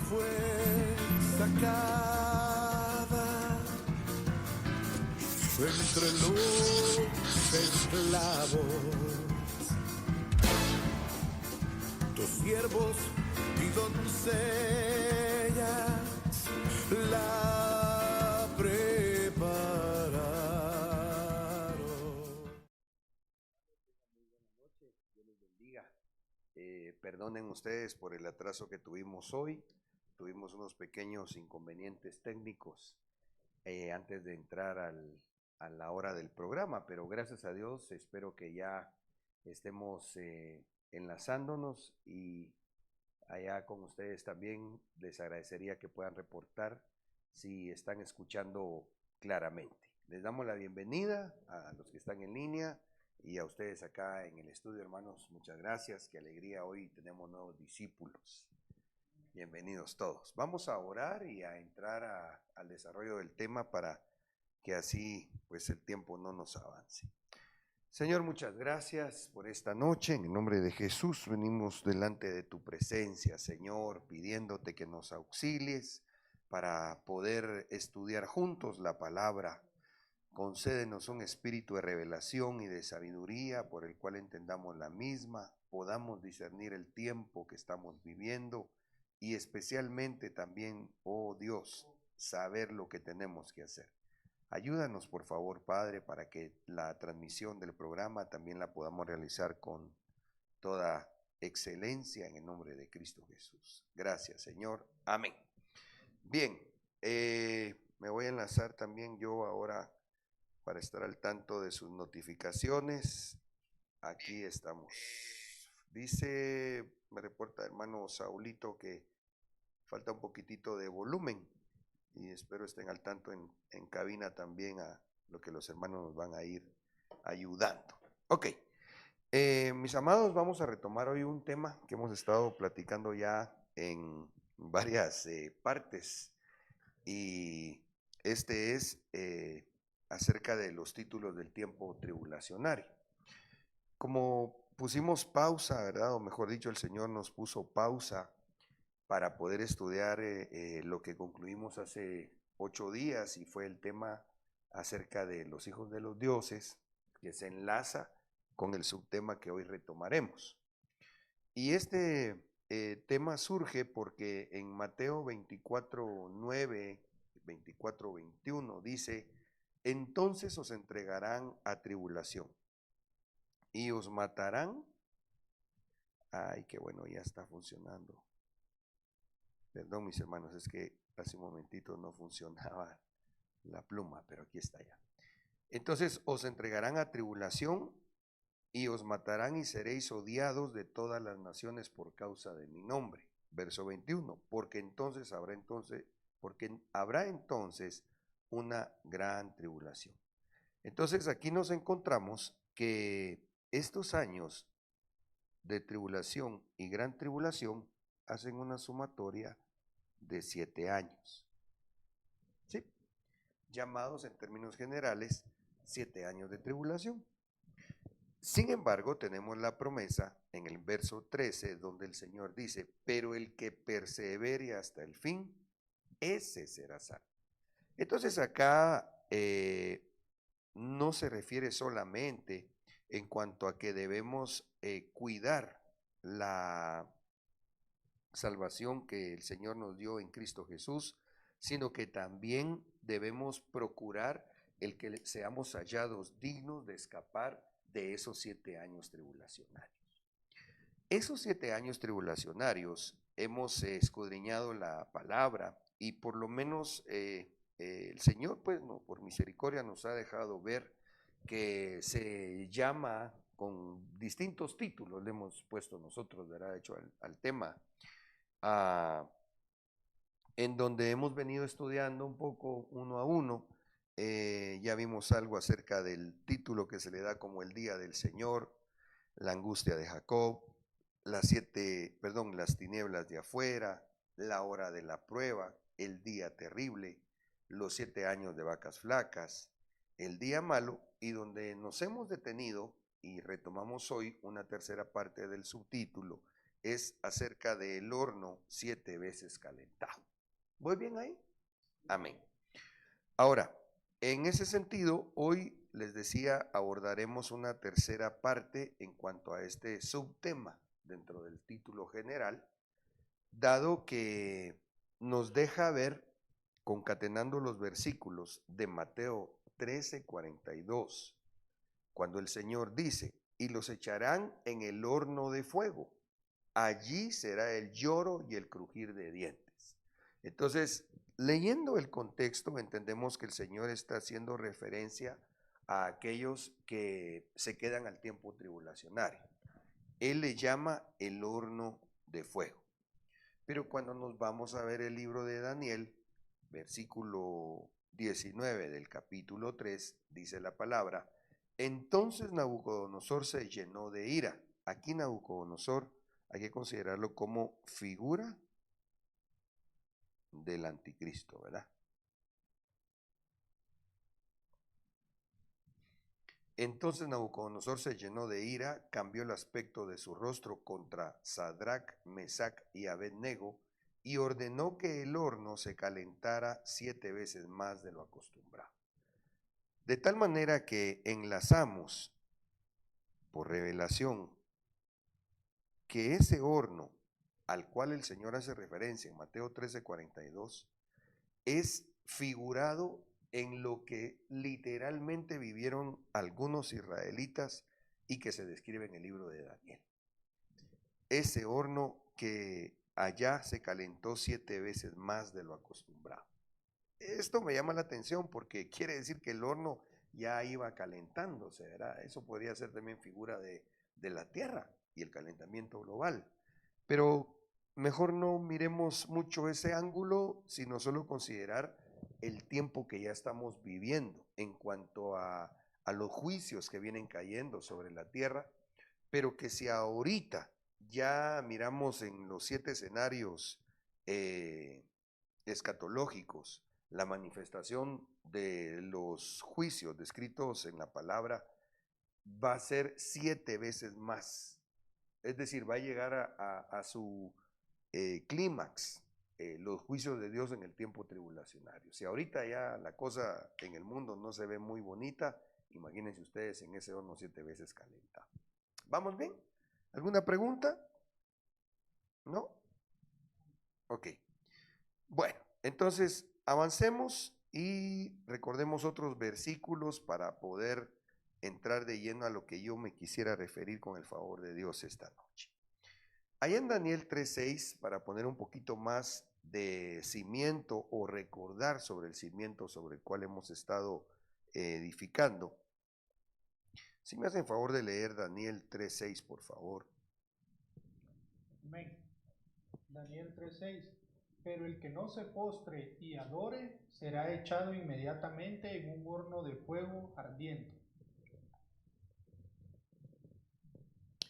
fue sacada entre los esclavos. Tus siervos y doncellas la prepararon. Muy buenas noches, Dios les bendiga. Perdonen ustedes por el atraso que tuvimos hoy. Tuvimos unos pequeños inconvenientes técnicos antes de entrar a la hora del programa, pero gracias a Dios espero que ya estemos enlazándonos, y allá con ustedes también les agradecería que puedan reportar si están escuchando claramente. Les damos la bienvenida a los que están en línea y a ustedes acá en el estudio, hermanos. Muchas gracias, qué alegría, hoy tenemos nuevos discípulos. Bienvenidos todos. Vamos a orar y a entrar al desarrollo del tema para que así pues el tiempo no nos avance. Señor, muchas gracias por esta noche. En el nombre de Jesús venimos delante de tu presencia, Señor, pidiéndote que nos auxilies para poder estudiar juntos la palabra. Concédenos un espíritu de revelación y de sabiduría por el cual entendamos la misma, podamos discernir el tiempo que estamos viviendo y especialmente también, oh Dios, saber lo que tenemos que hacer. Ayúdanos, por favor, Padre, para que la transmisión del programa también la podamos realizar con toda excelencia en el nombre de Cristo Jesús. Gracias, Señor. Amén. Bien, me voy a enlazar también yo ahora para estar al tanto de sus notificaciones. Aquí estamos. Dice, me reporta hermano Saulito que falta un poquitito de volumen, y espero estén al tanto en cabina también a lo que los hermanos nos van a ir ayudando. Ok, mis amados, vamos a retomar hoy un tema que hemos estado platicando ya en varias partes, y este es acerca de los títulos del tiempo tribulacionario. Como pusimos pausa, ¿verdad? O mejor dicho, el Señor nos puso pausa para poder estudiar lo que concluimos hace 8 días, y fue el tema acerca de los hijos de los dioses, que se enlaza con el subtema que hoy retomaremos. Y este tema surge porque en Mateo 24:9, 24:21 dice: entonces os entregarán a tribulación y os matarán. Ay, qué bueno, ya está funcionando. Perdón, mis hermanos, es que hace un momentito no funcionaba la pluma, pero aquí está ya. Entonces os entregarán a tribulación y os matarán y seréis odiados de todas las naciones por causa de mi nombre. Verso 21, porque habrá entonces una gran tribulación. Entonces aquí nos encontramos que estos años de tribulación y gran tribulación hacen una sumatoria de 7 años, ¿sí? Llamados en términos generales 7 años de tribulación. Sin embargo, tenemos la promesa en el verso 13, donde el Señor dice: pero el que persevere hasta el fin, ese será salvo. Entonces acá no se refiere solamente en cuanto a que debemos cuidar la salvación que el Señor nos dio en Cristo Jesús, sino que también debemos procurar el que seamos hallados dignos de escapar de esos 7 años tribulacionarios. Esos 7 años tribulacionarios hemos escudriñado la palabra, y por lo menos el Señor, pues, no, por misericordia nos ha dejado ver que se llama con distintos títulos, le hemos puesto nosotros, ¿verdad?, hecho al tema, en donde hemos venido estudiando un poco uno a uno. Ya vimos algo acerca del título que se le da como el día del Señor, la angustia de Jacob, las tinieblas de afuera, la hora de la prueba, el día terrible, los 7 años de vacas flacas, el día malo, y donde nos hemos detenido y retomamos hoy una tercera parte del subtítulo, es acerca del horno 7 veces calentado. ¿Voy bien ahí? Amén. Ahora, en ese sentido, hoy les decía, abordaremos una tercera parte en cuanto a este subtema dentro del título general, dado que nos deja ver, concatenando los versículos de Mateo 13:42, cuando el Señor dice, y los echarán en el horno de fuego, allí será el lloro y el crujir de dientes. Entonces, leyendo el contexto, entendemos que el Señor está haciendo referencia a aquellos que se quedan al tiempo tribulacionario. Él le llama el horno de fuego. Pero cuando nos vamos a ver el libro de Daniel, versículo 19 del capítulo 3, dice la palabra, entonces Nabucodonosor se llenó de ira. Aquí Nabucodonosor hay que considerarlo como figura del anticristo, ¿verdad? Entonces Nabucodonosor se llenó de ira, cambió el aspecto de su rostro contra Sadrach, Mesach y Abednego y ordenó que el horno se calentara 7 veces más de lo acostumbrado. De tal manera que enlazamos por revelación que ese horno al cual el Señor hace referencia en Mateo 13:42 es figurado en lo que literalmente vivieron algunos israelitas y que se describe en el libro de Daniel. Ese horno que allá se calentó 7 veces más de lo acostumbrado. Esto me llama la atención porque quiere decir que el horno ya iba calentándose, ¿verdad? Eso podría ser también figura de la tierra y el calentamiento global. Pero mejor no miremos mucho ese ángulo, sino solo considerar el tiempo que ya estamos viviendo en cuanto a los juicios que vienen cayendo sobre la tierra, pero que si ahorita ya miramos en los 7 escenarios escatológicos la manifestación de los juicios descritos en la palabra, va a ser 7 veces más. Es decir, va a llegar a su clímax, los juicios de Dios en el tiempo tribulacionario. Si ahorita ya la cosa en el mundo no se ve muy bonita, imagínense ustedes en ese horno 7 veces calentado. ¿Vamos bien? ¿Alguna pregunta? ¿No? Ok. Bueno, entonces avancemos y recordemos otros versículos para poder entrar de lleno a lo que yo me quisiera referir con el favor de Dios esta noche. Allá en Daniel 3:6, para poner un poquito más de cimiento o recordar sobre el cimiento sobre el cual hemos estado edificando, si me hacen favor de leer Daniel 3:6, por favor. Amén. Daniel 3:6. Pero el que no se postre y adore será echado inmediatamente en un horno de fuego ardiente.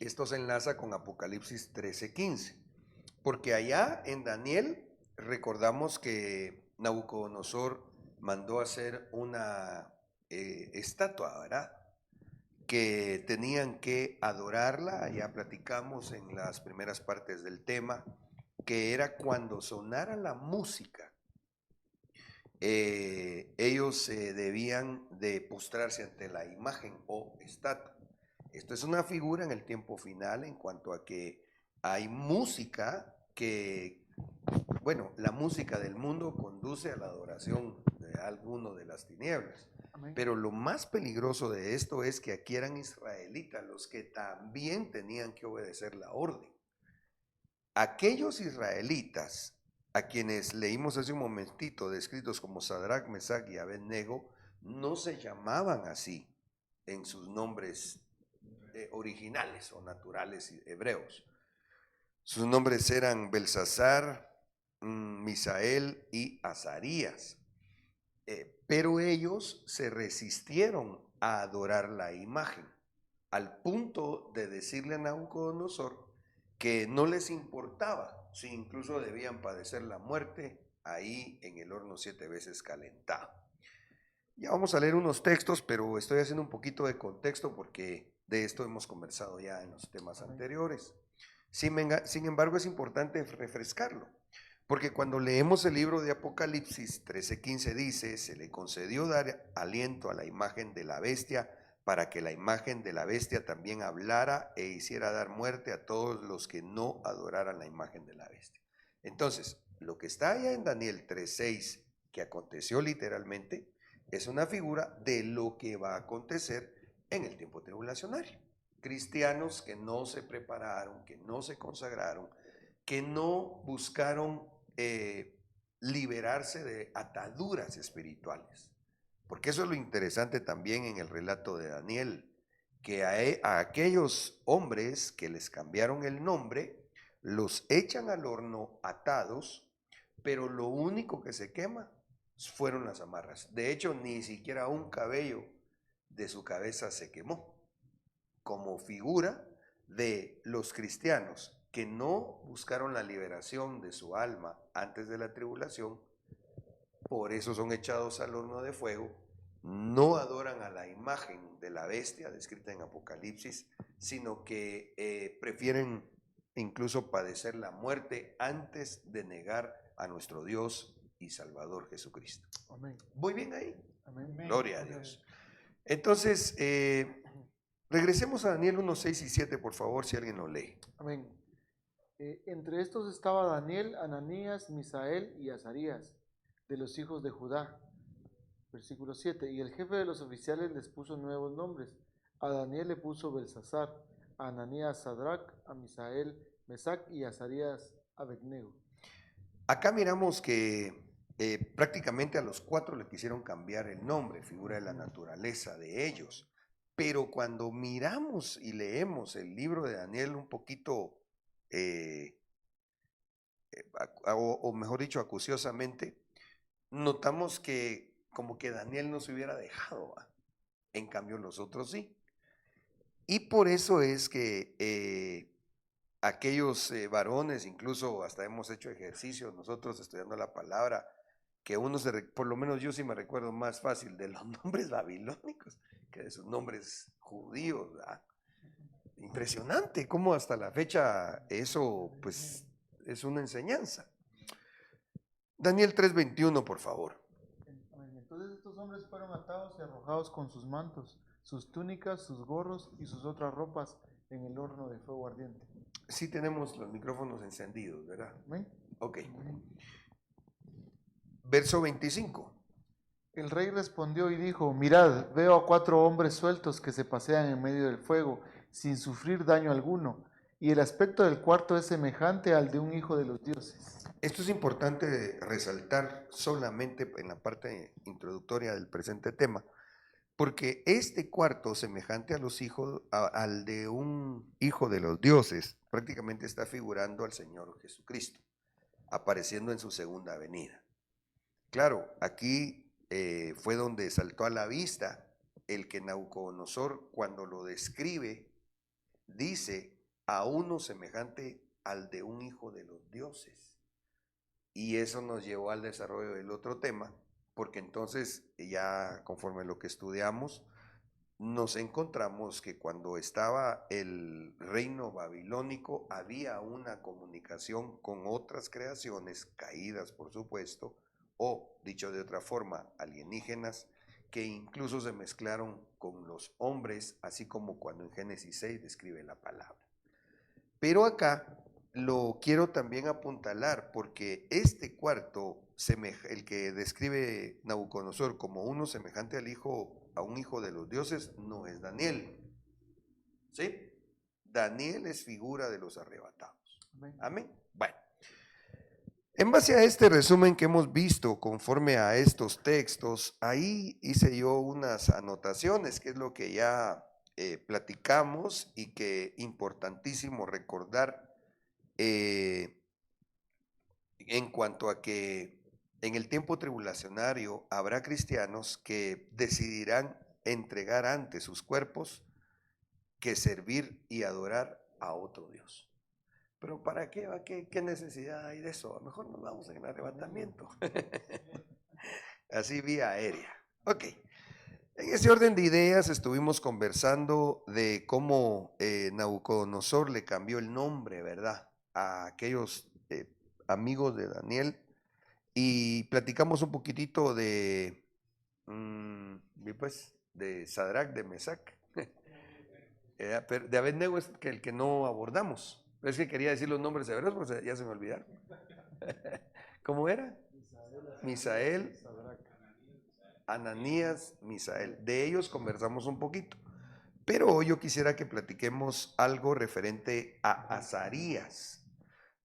Esto se enlaza con Apocalipsis 13:15, porque allá en Daniel recordamos que Nabucodonosor mandó hacer una estatua, ¿verdad? Que tenían que adorarla, ya platicamos en las primeras partes del tema, que era cuando sonara la música, ellos debían de postrarse ante la imagen o estatua. Esto es una figura en el tiempo final en cuanto a que hay música que, bueno, la música del mundo conduce a la adoración de alguno de las tinieblas. Amén. Pero lo más peligroso de esto es que aquí eran israelitas los que también tenían que obedecer la orden. Aquellos israelitas a quienes leímos hace un momentito descritos como Sadrach, Mesach y Abednego, no se llamaban así en sus nombres originales o naturales hebreos. Sus nombres eran Belsasar, Misael y Azarías. Pero ellos se resistieron a adorar la imagen, al punto de decirle a Nabucodonosor que no les importaba si incluso debían padecer la muerte ahí en el horno 7 veces calentado. Ya vamos a leer unos textos, pero estoy haciendo un poquito de contexto porque de esto hemos conversado ya en los temas anteriores. Sin embargo, es importante refrescarlo, porque cuando leemos el libro de Apocalipsis 13:15 dice, se le concedió dar aliento a la imagen de la bestia, para que la imagen de la bestia también hablara e hiciera dar muerte a todos los que no adoraran la imagen de la bestia. Entonces, lo que está allá en Daniel 3:6, que aconteció literalmente, es una figura de lo que va a acontecer en el tiempo tribulacionario. Cristianos que no se prepararon, que no se consagraron, que no buscaron liberarse de ataduras espirituales. Porque eso es lo interesante también en el relato de Daniel, que a aquellos hombres que les cambiaron el nombre, los echan al horno atados, pero lo único que se quema fueron las amarras. De hecho, ni siquiera un cabello de su cabeza se quemó, como figura de los cristianos que no buscaron la liberación de su alma antes de la tribulación. Por eso son echados al horno de fuego, no adoran a la imagen de la bestia descrita en Apocalipsis, sino que prefieren incluso padecer la muerte antes de negar a nuestro Dios y Salvador Jesucristo. Amén. ¿Voy bien ahí? Amén. Gloria a Dios. Entonces, regresemos a Daniel 1, 6 y 7, por favor, si alguien lo lee. Amén. Entre estos estaba Daniel, Ananías, Misael y Azarías, de los hijos de Judá. Versículo 7. Y el jefe de los oficiales les puso nuevos nombres. A Daniel le puso Belsasar, a Ananías Sadrac, a Misael Mesac y a Azarías Abednego. Acá miramos que prácticamente a los 4 le quisieron cambiar el nombre, figura de la naturaleza de ellos. Pero cuando miramos y leemos el libro de Daniel un poquito, o mejor dicho, acuciosamente, notamos que como que Daniel no se hubiera dejado, ¿va? En cambio los otros sí. Y por eso es que aquellos varones, incluso hasta hemos hecho ejercicios nosotros estudiando la palabra, que uno por lo menos yo sí me recuerdo más fácil de los nombres babilónicos que de sus nombres judíos, ¿verdad? Impresionante cómo hasta la fecha eso pues es una enseñanza. Daniel 3:21, por favor. Entonces estos hombres fueron atados y arrojados con sus mantos, sus túnicas, sus gorros y sus otras ropas en el horno de fuego ardiente. Sí tenemos los micrófonos encendidos, ¿verdad? ¿Ven? Ok. Verso 25. El rey respondió y dijo, mirad, veo a 4 hombres sueltos que se pasean en medio del fuego, sin sufrir daño alguno, y el aspecto del cuarto es semejante al de un hijo de los dioses. Esto es importante resaltar solamente en la parte introductoria del presente tema, porque este cuarto, semejante a los hijos, al de un hijo de los dioses, prácticamente está figurando al Señor Jesucristo, apareciendo en su segunda venida. Claro, aquí fue donde saltó a la vista el que Nabucodonosor, cuando lo describe, dice a uno semejante al de un hijo de los dioses. Y eso nos llevó al desarrollo del otro tema, porque entonces ya conforme lo que estudiamos, nos encontramos que cuando estaba el reino babilónico había una comunicación con otras creaciones, caídas por supuesto, o dicho de otra forma, alienígenas, que incluso se mezclaron con los hombres, así como cuando en Génesis 6 describe la palabra. Pero acá lo quiero también apuntalar, porque este cuarto, el que describe Nabucodonosor como uno semejante a un hijo de los dioses, no es Daniel. ¿Sí? Daniel es figura de los arrebatados. Amén. Bueno. En base a este resumen que hemos visto conforme a estos textos, ahí hice yo unas anotaciones, que es lo que ya platicamos y que importantísimo recordar en cuanto a que en el tiempo tribulacionario habrá cristianos que decidirán entregar antes sus cuerpos que servir y adorar a otro Dios. Pero ¿para qué? ¿Qué necesidad hay de eso? A lo mejor nos vamos en el arrebatamiento. Así vía aérea. Ok. En ese orden de ideas estuvimos conversando de cómo Nabucodonosor le cambió el nombre, ¿verdad? A aquellos amigos de Daniel y platicamos un poquitito de, pues, de Sadrach, de Mesac, pero de Abednego es el que no abordamos. Es que quería decir los nombres hebreos, pues ya se me olvidaron. ¿Cómo era? Misael, Ananías, Misael. De ellos conversamos un poquito. Pero hoy yo quisiera que platiquemos algo referente a Azarías,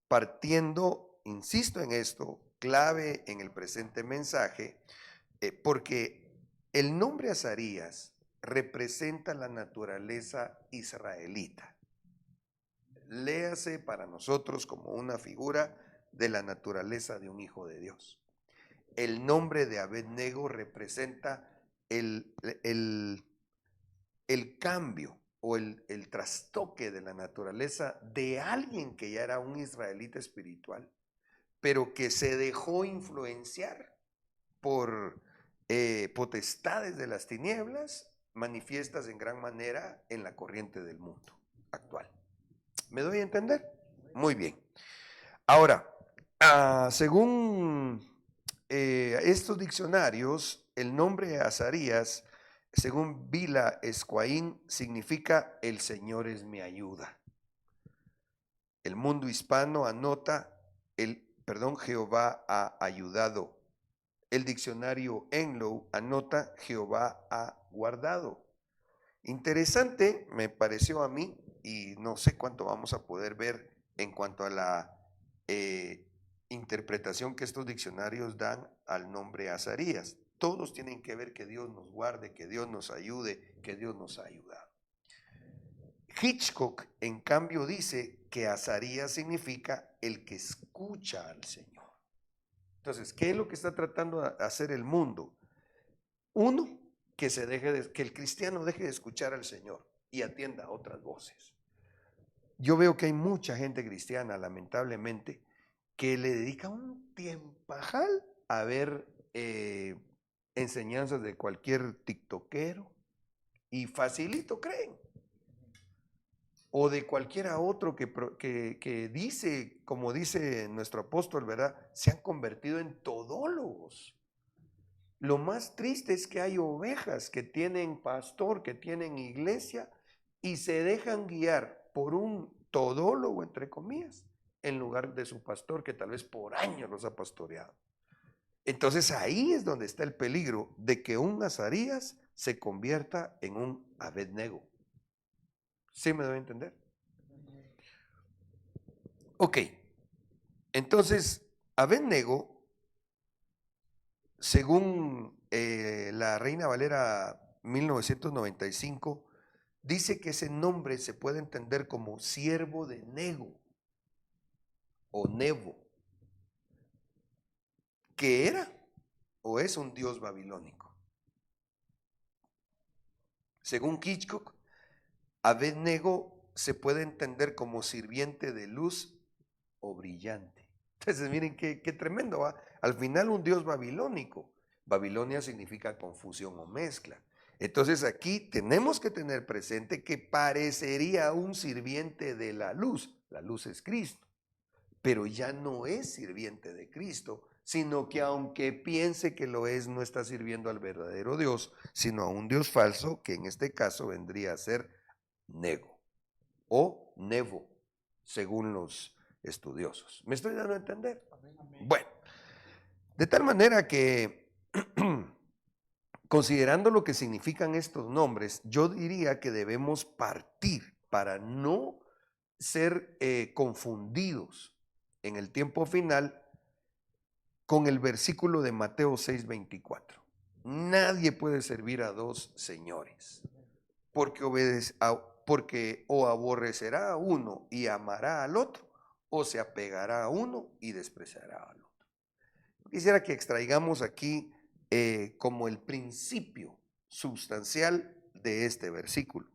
partiendo, insisto en esto, clave en el presente mensaje, porque el nombre Azarías representa la naturaleza israelita. Léase para nosotros como una figura de la naturaleza de un hijo de Dios. El nombre de Abednego representa el cambio o el trastoque de la naturaleza de alguien que ya era un israelita espiritual, pero que se dejó influenciar por potestades de las tinieblas manifiestas en gran manera en la corriente del mundo actual. ¿Me doy a entender? Muy bien. Ahora, según estos diccionarios, el nombre Azarías, según Vila Esquaín, significa el Señor es mi ayuda. El mundo hispano anota Jehová ha ayudado. El diccionario Enlow anota Jehová ha guardado. Interesante me pareció a mí, y no sé cuánto vamos a poder ver en cuanto a la interpretación que estos diccionarios dan al nombre Azarías. Todos tienen que ver que Dios nos guarde, que Dios nos ayude, que Dios nos ha ayudado. Hitchcock, en cambio, dice que Azarías significa el que escucha al Señor. Entonces, ¿qué es lo que está tratando de hacer el mundo? Uno, que el cristiano deje de escuchar al Señor y atienda a otras voces. Yo veo que hay mucha gente cristiana, lamentablemente, que le dedica un tiempajal a ver enseñanzas de cualquier tiktokero y facilito creen. O de cualquiera otro que dice, como dice nuestro apóstol, ¿verdad? Se han convertido en todólogos. Lo más triste es que hay ovejas que tienen pastor, que tienen iglesia y se dejan guiar por un todólogo, entre comillas, en lugar de su pastor que tal vez por años los ha pastoreado. Entonces ahí es donde está el peligro de que un Azarías se convierta en un Abednego. ¿Sí me doy a entender? Ok, entonces Abednego, según la Reina Valera 1995, dice que ese nombre se puede entender como siervo de Nego o Nebo, que era o es un dios babilónico. Según Hitchcock, Abednego se puede entender como sirviente de luz o brillante. Entonces miren qué tremendo, ¿va? Al final un dios babilónico. Babilonia significa confusión o mezcla. Entonces aquí tenemos que tener presente que parecería un sirviente de la luz es Cristo, pero ya no es sirviente de Cristo, sino que aunque piense que lo es, no está sirviendo al verdadero Dios, sino a un Dios falso, que en este caso vendría a ser Nego o Nebo, según los estudiosos. ¿Me estoy dando a entender? Bueno, de tal manera que considerando lo que significan estos nombres, yo diría que debemos partir para no ser confundidos en el tiempo final con el versículo de Mateo 6:24. Nadie puede servir a dos señores, porque o aborrecerá a uno y amará al otro, o se apegará a uno y despreciará al otro. Quisiera que extraigamos aquí como el principio sustancial de este versículo.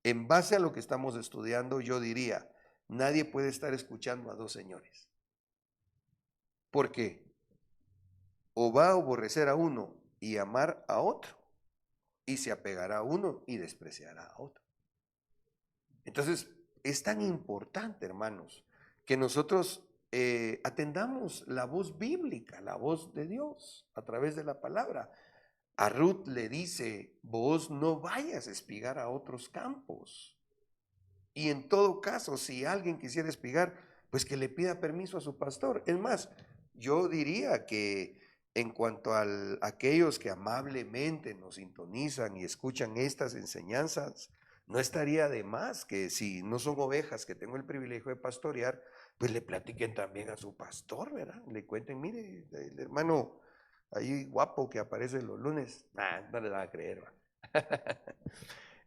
En base a lo que estamos estudiando, yo diría, nadie puede estar escuchando a dos señores. Porque o va a aborrecer a uno y amar a otro, y se apegará a uno y despreciará a otro. Entonces, es tan importante, hermanos, que nosotros atendamos la voz bíblica, la voz de Dios a través de la palabra. A Ruth le dice, vos no vayas a espigar a otros campos. Y en todo caso, si alguien quisiera espigar, pues que le pida permiso a su pastor. Es más, yo diría que en cuanto a aquellos que amablemente nos sintonizan y escuchan estas enseñanzas, no estaría de más que si no son ovejas que tengo el privilegio de pastorear, pues le platiquen también a su pastor, ¿verdad? Le cuenten, mire, el hermano ahí guapo que aparece los lunes, no le van a creer, ¿va?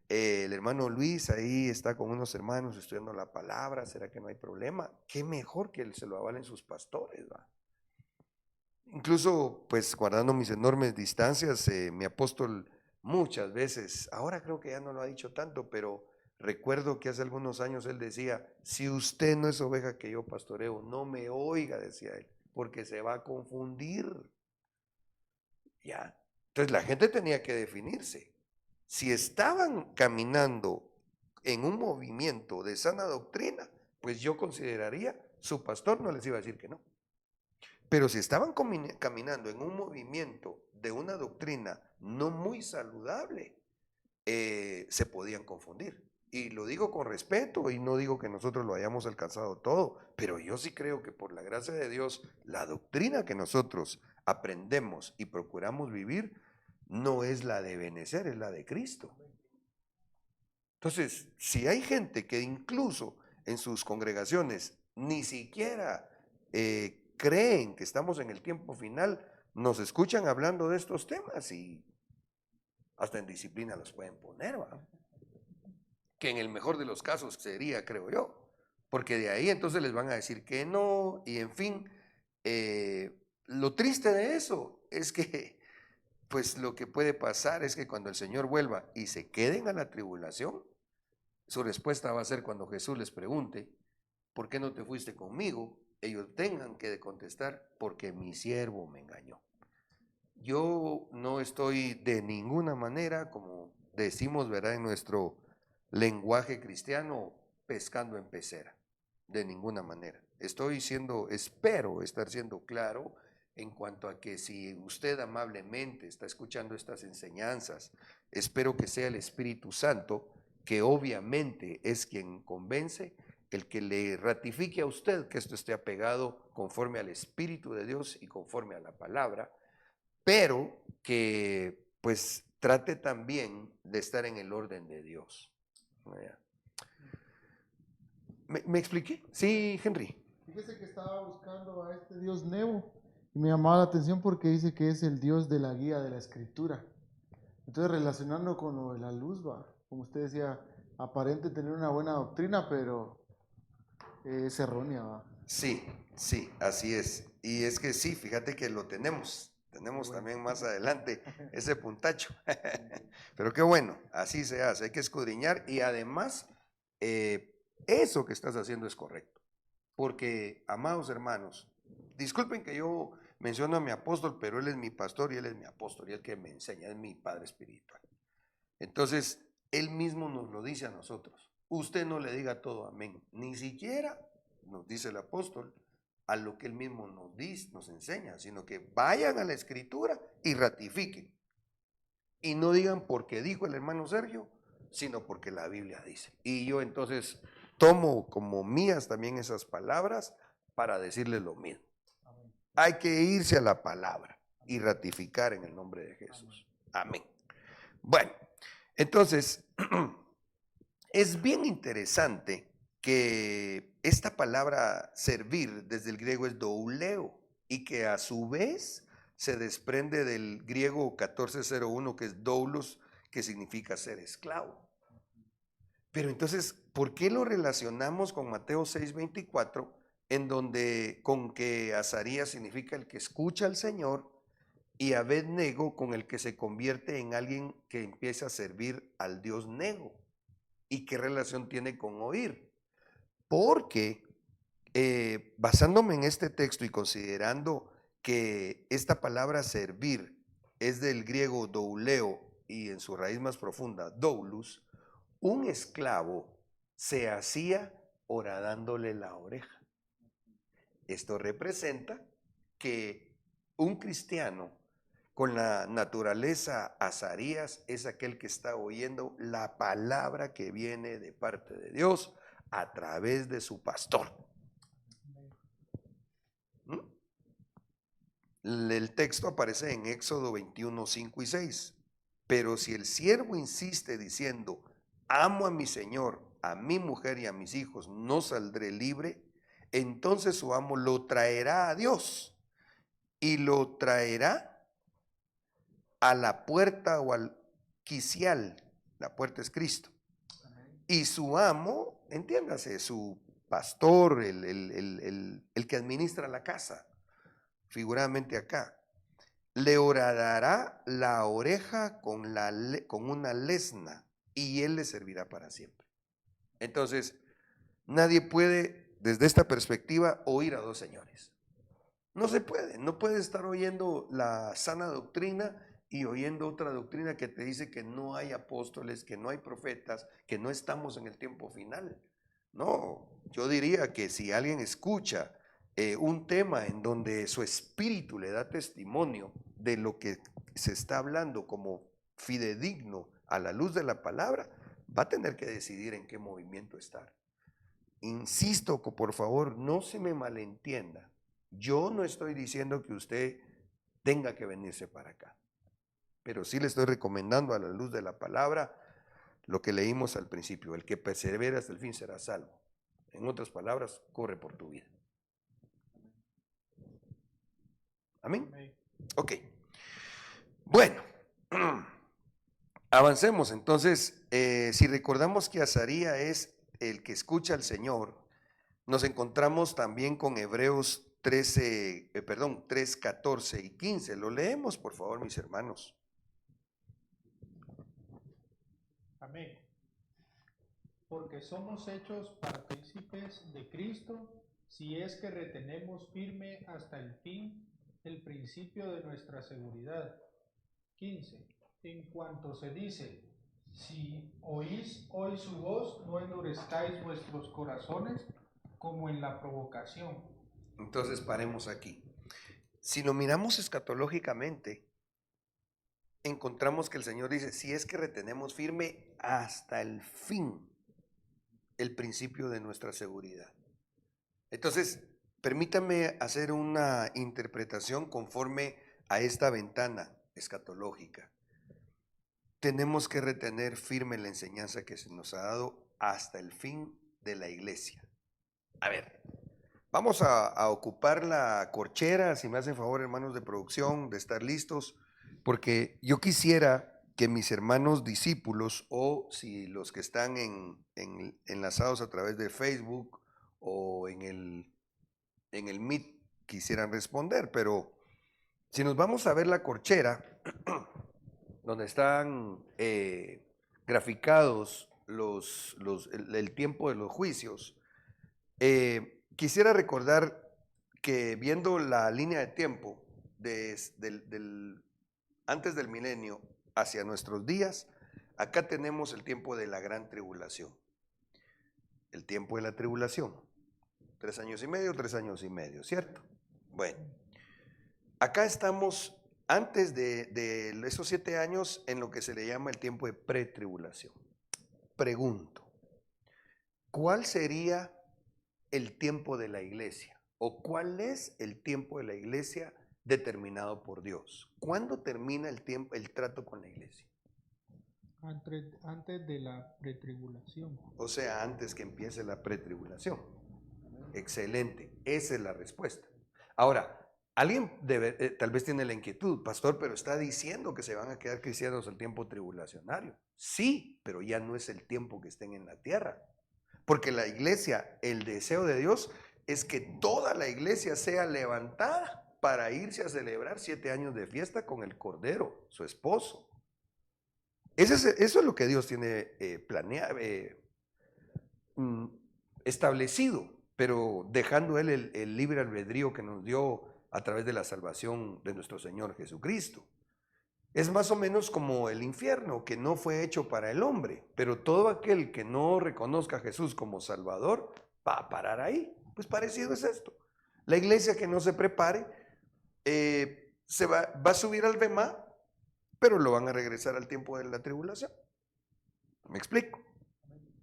El hermano Luis ahí está con unos hermanos estudiando la palabra, ¿será que no hay problema? Qué mejor que se lo avalen sus pastores, ¿va? Incluso, pues guardando mis enormes distancias, mi apóstol muchas veces, ahora creo que ya no lo ha dicho tanto, pero recuerdo que hace algunos años él decía, si usted no es oveja que yo pastoreo, no me oiga, decía él, porque se va a confundir. Ya. Entonces la gente tenía que definirse. Si estaban caminando en un movimiento de sana doctrina, pues yo consideraría, su pastor no les iba a decir que no. Pero si estaban caminando en un movimiento de una doctrina no muy saludable, se podían confundir. Y lo digo con respeto y no digo que nosotros lo hayamos alcanzado todo, pero yo sí creo que por la gracia de Dios, la doctrina que nosotros aprendemos y procuramos vivir no es la de Benecer, es la de Cristo. Entonces, si hay gente que incluso en sus congregaciones ni siquiera creen que estamos en el tiempo final, nos escuchan hablando de estos temas y hasta en disciplina los pueden poner, ¿va? Que en el mejor de los casos sería, creo yo, porque de ahí entonces les van a decir que no, y en fin, lo triste de eso es que pues lo que puede pasar es que cuando el Señor vuelva y se queden a la tribulación, su respuesta va a ser cuando Jesús les pregunte, ¿por qué no te fuiste conmigo? Ellos tengan que contestar, porque mi siervo me engañó. Yo no estoy de ninguna manera, como decimos, ¿verdad?, en nuestro lenguaje cristiano, pescando en pecera, de ninguna manera. Espero estar siendo claro en cuanto a que si usted amablemente está escuchando estas enseñanzas, espero que sea el Espíritu Santo, que obviamente es quien convence, el que le ratifique a usted que esto esté apegado conforme al Espíritu de Dios y conforme a la palabra, pero que pues trate también de estar en el orden de Dios. ¿Me expliqué? Sí, Henry. Fíjese que estaba buscando a este Dios Nebo y me llamaba la atención porque dice que es el Dios de la guía de la Escritura. Entonces, relacionando con lo de la luz, va, como usted decía, aparente tener una buena doctrina, pero es errónea, va. Sí, sí, así es. Y es que sí, fíjate que lo tenemos. Tenemos también más adelante ese puntacho. Pero qué bueno, así se hace. Hay que escudriñar y además eso que estás haciendo es correcto. Porque, amados hermanos, disculpen que yo menciono a mi apóstol, pero él es mi pastor y él es mi apóstol y el que me enseña, es mi padre espiritual. Entonces, él mismo nos lo dice a nosotros. Usted no le diga todo amén, ni siquiera, nos dice el apóstol, a lo que él mismo nos dice, nos enseña, sino que vayan a la Escritura y ratifiquen. Y no digan porque dijo el hermano Sergio, sino porque la Biblia dice. Y yo entonces tomo como mías también esas palabras para decirles lo mismo. Hay que irse a la palabra y ratificar en el nombre de Jesús. Amén. Bueno, entonces, es bien interesante que esta palabra servir desde el griego es douleo y que a su vez se desprende del griego 1401 que es doulos, que significa ser esclavo. Pero entonces, ¿por qué lo relacionamos con Mateo 6:24, en donde con que Azarías significa el que escucha al Señor y Abed-nego con el que se convierte en alguien que empieza a servir al Dios Nego? ¿Y qué relación tiene con oír? Porque basándome en este texto y considerando que esta palabra servir es del griego douleo y en su raíz más profunda, doulos, un esclavo se hacía horadándole la oreja. Esto representa que un cristiano con la naturaleza azarías es aquel que está oyendo la palabra que viene de parte de Dios a través de su pastor. ¿Mm? El texto aparece en Éxodo 21, 5 y 6. Pero si el siervo insiste diciendo, amo a mi señor, a mi mujer y a mis hijos, no saldré libre, entonces su amo lo traerá a Dios y lo traerá a la puerta o al quicial. La puerta es Cristo. Y su amo, entiéndase, su pastor, el que administra la casa, figuradamente acá, le horadará la oreja con una lesna y él le servirá para siempre. Entonces, nadie puede, desde esta perspectiva, oír a dos señores. No se puede, no puedes estar oyendo la sana doctrina y oyendo otra doctrina que te dice que no hay apóstoles, que no hay profetas, que no estamos en el tiempo final. No, yo diría que si alguien escucha un tema en donde su espíritu le da testimonio de lo que se está hablando como fidedigno a la luz de la palabra, va a tener que decidir en qué movimiento estar. Insisto, por favor, no se me malentienda. Yo no estoy diciendo que usted tenga que venirse para acá, pero sí le estoy recomendando a la luz de la palabra lo que leímos al principio: el que persevera hasta el fin será salvo. En otras palabras, corre por tu vida. Amén. Ok. Bueno, avancemos. Entonces, si recordamos que Azaría es el que escucha al Señor, nos encontramos también con Hebreos 3, 14 y 15. Lo leemos, por favor, mis hermanos. Amén. Porque somos hechos partícipes de Cristo si es que retenemos firme hasta el fin el principio de nuestra seguridad. 15. En cuanto se dice, si oís hoy su voz, no endurezcáis vuestros corazones como en la provocación. Entonces paremos aquí. Si lo miramos escatológicamente, encontramos que el Señor dice, si es que retenemos firme hasta el fin el principio de nuestra seguridad. Entonces, permítame hacer una interpretación conforme a esta ventana escatológica. Tenemos que retener firme la enseñanza que se nos ha dado hasta el fin de la iglesia. A ver, vamos a ocupar la corchera, si me hacen favor, hermanos de producción, de estar listos, porque yo quisiera que mis hermanos discípulos, o si los que están enlazados a través de Facebook o en el Meet quisieran responder, pero si nos vamos a ver la corchera, donde están graficados el tiempo de los juicios, quisiera recordar que viendo la línea de tiempo antes del milenio hacia nuestros días, acá tenemos el tiempo de la gran tribulación. El tiempo de la tribulación. 3 años y medio, 3 años y medio, ¿cierto? Bueno, acá estamos antes de esos 7 años en lo que se le llama el tiempo de pretribulación. Pregunto, ¿cuál sería el tiempo de la iglesia? ¿O cuál es el tiempo de la iglesia determinado por Dios? ¿Cuándo termina el trato con la iglesia? Antes de la pretribulación. O sea, antes que empiece la pretribulación. Excelente, esa es la respuesta. Ahora, alguien tal vez tiene la inquietud, pastor, pero está diciendo que se van a quedar cristianos al tiempo tribulacionario. Sí, pero ya no es el tiempo que estén en la tierra. Porque la iglesia, el deseo de Dios es que toda la iglesia sea levantada para irse a celebrar 7 años de fiesta con el Cordero, su esposo. Eso es lo que Dios tiene planeado, establecido, pero dejando Él el libre albedrío que nos dio a través de la salvación de nuestro Señor Jesucristo. Es más o menos como el infierno, que no fue hecho para el hombre, pero todo aquel que no reconozca a Jesús como Salvador va a parar ahí. Pues parecido es esto. La iglesia que no se prepare va a subir al Bema, pero lo van a regresar al tiempo de la tribulación. ¿Me explico?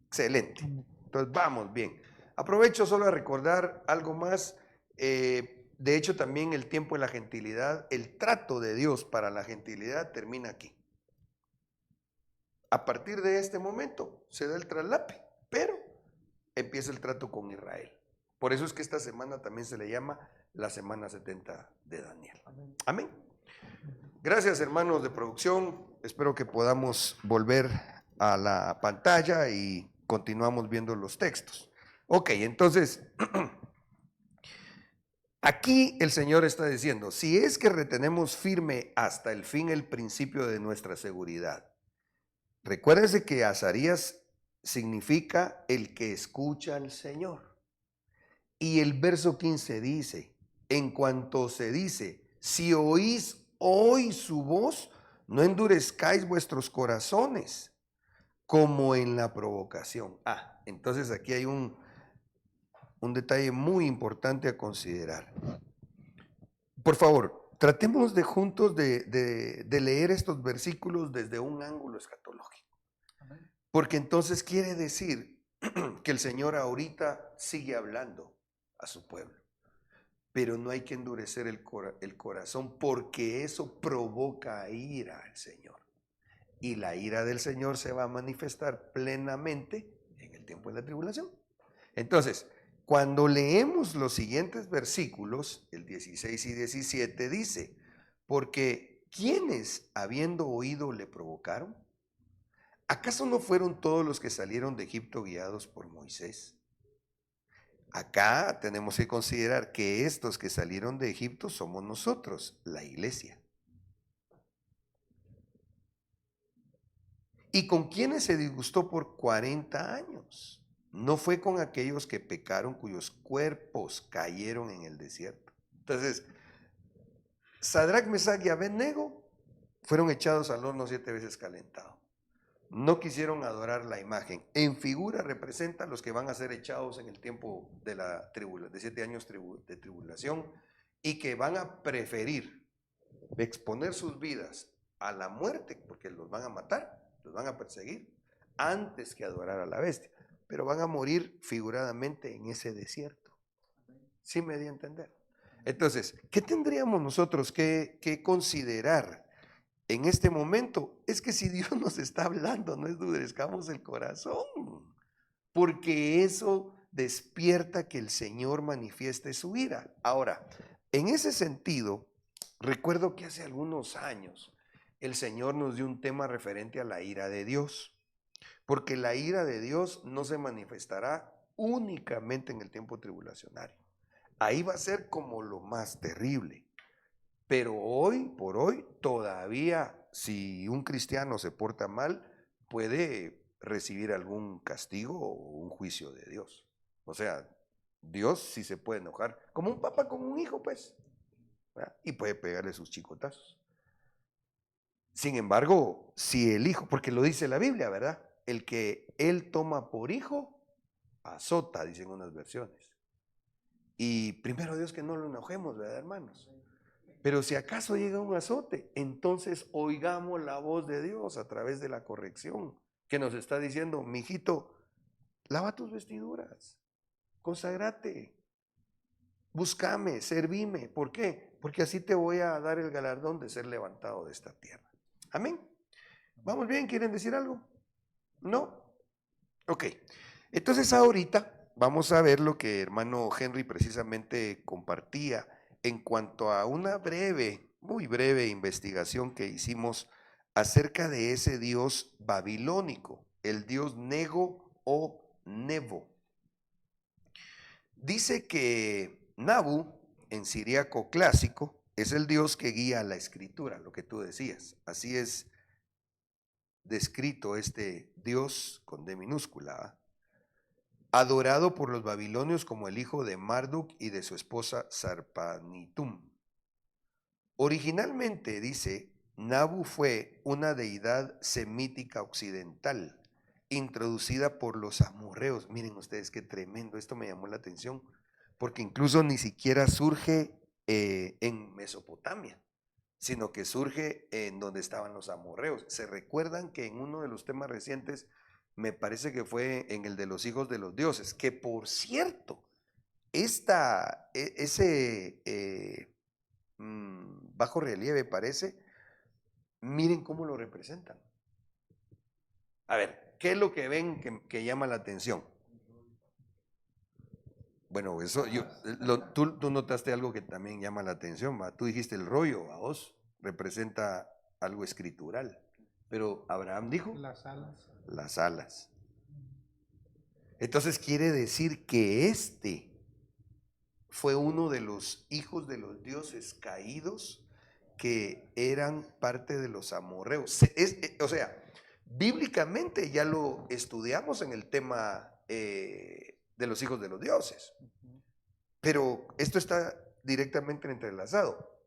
Excelente. Entonces vamos bien. Aprovecho solo a recordar algo más. De hecho, también el tiempo de la gentilidad, el trato de Dios para la gentilidad termina aquí. A partir de este momento se da el traslape, pero empieza el trato con Israel. Por eso es que esta semana también se le llama la semana 70 de Daniel. Amén. Gracias, hermanos de producción. Espero que podamos volver a la pantalla y continuamos viendo los textos. Ok, entonces, aquí el Señor está diciendo, si es que retenemos firme hasta el fin el principio de nuestra seguridad. Recuérdense que Azarías significa el que escucha al Señor. Y el verso 15 dice, en cuanto se dice, si oís hoy su voz, no endurezcáis vuestros corazones, como en la provocación. Entonces aquí hay un detalle muy importante a considerar. Por favor, tratemos de juntos de leer estos versículos desde un ángulo escatológico. Porque entonces quiere decir que el Señor ahorita sigue hablando a su pueblo. Pero no hay que endurecer el corazón, porque eso provoca ira al Señor. Y la ira del Señor se va a manifestar plenamente en el tiempo de la tribulación. Entonces, cuando leemos los siguientes versículos, el 16 y 17 dice, porque ¿quiénes habiendo oído le provocaron? ¿Acaso no fueron todos los que salieron de Egipto guiados por Moisés? Acá tenemos que considerar que estos que salieron de Egipto somos nosotros, la iglesia. ¿Y con quiénes se disgustó por 40 años? No fue con aquellos que pecaron, cuyos cuerpos cayeron en el desierto. Entonces, Sadrach, Mesach y Abednego fueron echados al horno 7 veces calentado. No quisieron adorar la imagen. En figura representa a los que van a ser echados en el tiempo de de 7 años de tribulación, y que van a preferir exponer sus vidas a la muerte, porque los van a matar, los van a perseguir, antes que adorar a la bestia. Pero van a morir figuradamente en ese desierto. ¿Sí me di a entender? Entonces, ¿qué tendríamos nosotros que considerar en este momento? Es que si Dios nos está hablando, no endurezcamos el corazón, porque eso despierta que el Señor manifieste su ira. Ahora, en ese sentido, recuerdo que hace algunos años el Señor nos dio un tema referente a la ira de Dios, porque la ira de Dios no se manifestará únicamente en el tiempo tribulacionario. Ahí va a ser como lo más terrible. Pero hoy por hoy todavía, si un cristiano se porta mal, puede recibir algún castigo o un juicio de Dios. O sea, Dios sí se puede enojar, como un papá con un hijo, pues, ¿verdad? Y puede pegarle sus chicotazos. Sin embargo, si el hijo, porque lo dice la Biblia, ¿verdad? El que él toma por hijo, azota, dicen unas versiones. Y primero Dios que no lo enojemos, ¿verdad, hermanos? Pero si acaso llega un azote, entonces oigamos la voz de Dios a través de la corrección, que nos está diciendo, mijito, lava tus vestiduras, consagrate, búscame, servime. ¿Por qué? Porque así te voy a dar el galardón de ser levantado de esta tierra. Amén. ¿Vamos bien? ¿Quieren decir algo? ¿No? Ok. Entonces ahorita vamos a ver lo que hermano Henry precisamente compartía en cuanto a una breve, muy breve investigación que hicimos acerca de ese dios babilónico, el dios Nego o Nebo. Dice que Nabu, en siríaco clásico, es el dios que guía la escritura, lo que tú decías. Así es descrito este dios con D minúscula, adorado por los babilonios como el hijo de Marduk y de su esposa Sarpanitum. Originalmente, dice, Nabu fue una deidad semítica occidental introducida por los amorreos. Miren ustedes qué tremendo, esto me llamó la atención, porque incluso ni siquiera surge en Mesopotamia, sino que surge en donde estaban los amorreos. Se recuerdan que en uno de los temas recientes, me parece que fue en el de los hijos de los dioses, que por cierto, ese bajo relieve parece, miren cómo lo representan. A ver, ¿qué es lo que ven que llama la atención? Bueno, eso tú notaste algo que también llama la atención, ¿va? Tú dijiste el rollo, a vos representa algo escritural, pero Abraham dijo Las alas. las alas. Entonces quiere decir que este fue uno de los hijos de los dioses caídos que eran parte de los amorreos. O sea, bíblicamente ya lo estudiamos en el tema de los hijos de los dioses, pero esto está directamente entrelazado.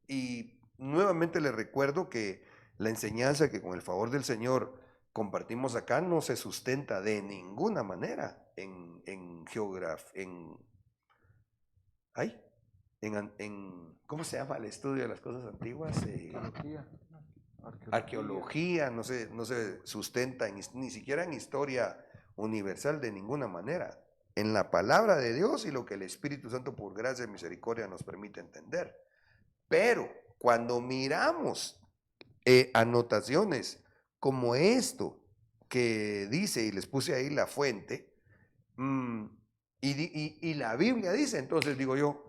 Y nuevamente les recuerdo que la enseñanza que con el favor del Señor compartimos acá no se sustenta de ninguna manera en geografía, ¿cómo se llama el estudio de las cosas antiguas? Arqueología, no se sustenta ni siquiera en historia universal de ninguna manera. En la palabra de Dios y lo que el Espíritu Santo por gracia y misericordia nos permite entender. Pero cuando miramos anotaciones como esto que dice, y les puse ahí la fuente, y la Biblia dice, entonces digo yo,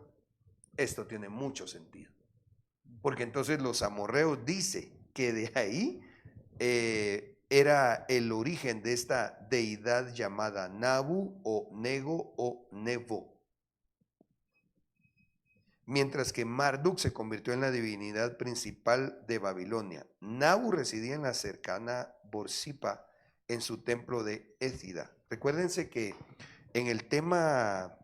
esto tiene mucho sentido. Porque entonces los amorreos dice que de ahí era el origen de esta deidad llamada Nabu o Nego o Nebo. Mientras que Marduk se convirtió en la divinidad principal de Babilonia. Nabu residía en la cercana Borsippa, en su templo de Écida. Recuérdense que en el tema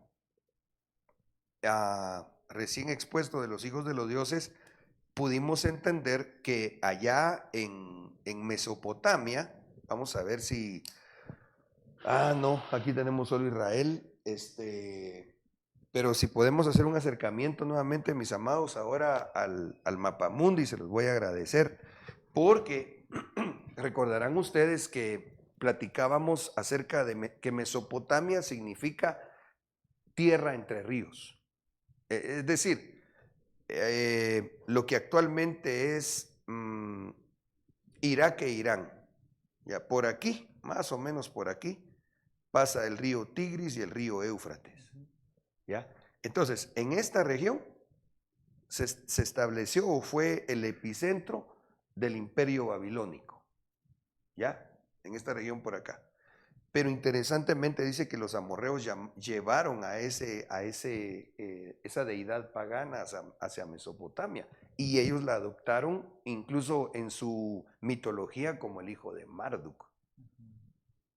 recién expuesto de los hijos de los dioses, pudimos entender que allá en Mesopotamia, vamos a ver si... no, aquí tenemos solo Israel, pero si podemos hacer un acercamiento nuevamente, mis amados, ahora al mapamundi, se los voy a agradecer, porque recordarán ustedes que platicábamos acerca de que Mesopotamia significa tierra entre ríos. Es decir, lo que actualmente es Irak e Irán. Ya por aquí, más o menos por aquí, pasa el río Tigris y el río Éufrates. ¿Ya? Entonces, en esta región se estableció o fue el epicentro del imperio babilónico. ¿Ya? En esta región por acá. Pero interesantemente dice que los amorreos llevaron a esa deidad pagana hacia Mesopotamia y ellos la adoptaron incluso en su mitología como el hijo de Marduk.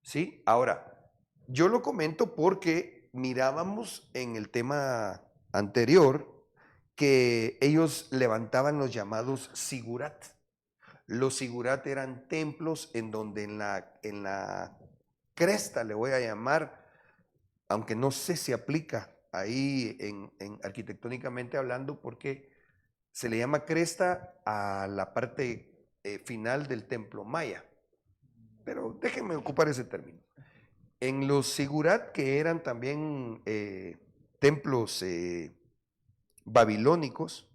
¿Sí? Ahora, yo lo comento porque mirábamos en el tema anterior que ellos levantaban los llamados sigurat. Los sigurat eran templos en donde en la cresta le voy a llamar, aunque no sé si aplica ahí arquitectónicamente hablando, porque se le llama cresta a la parte final del templo maya. Pero déjenme ocupar ese término. En los sigurat, que eran también templos babilónicos,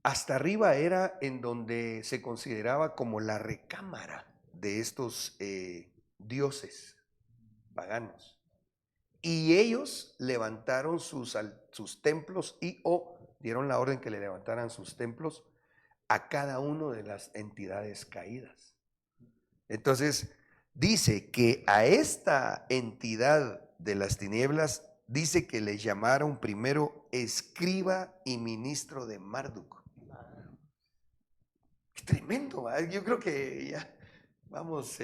hasta arriba era en donde se consideraba como la recámara de estos dioses paganos. Y ellos levantaron sus templos dieron la orden que le levantaran sus templos a cada una de las entidades caídas. Entonces, dice que a esta entidad de las tinieblas, dice que le llamaron primero escriba y ministro de Marduk. Tremendo, ¿verdad? Yo creo que ya vamos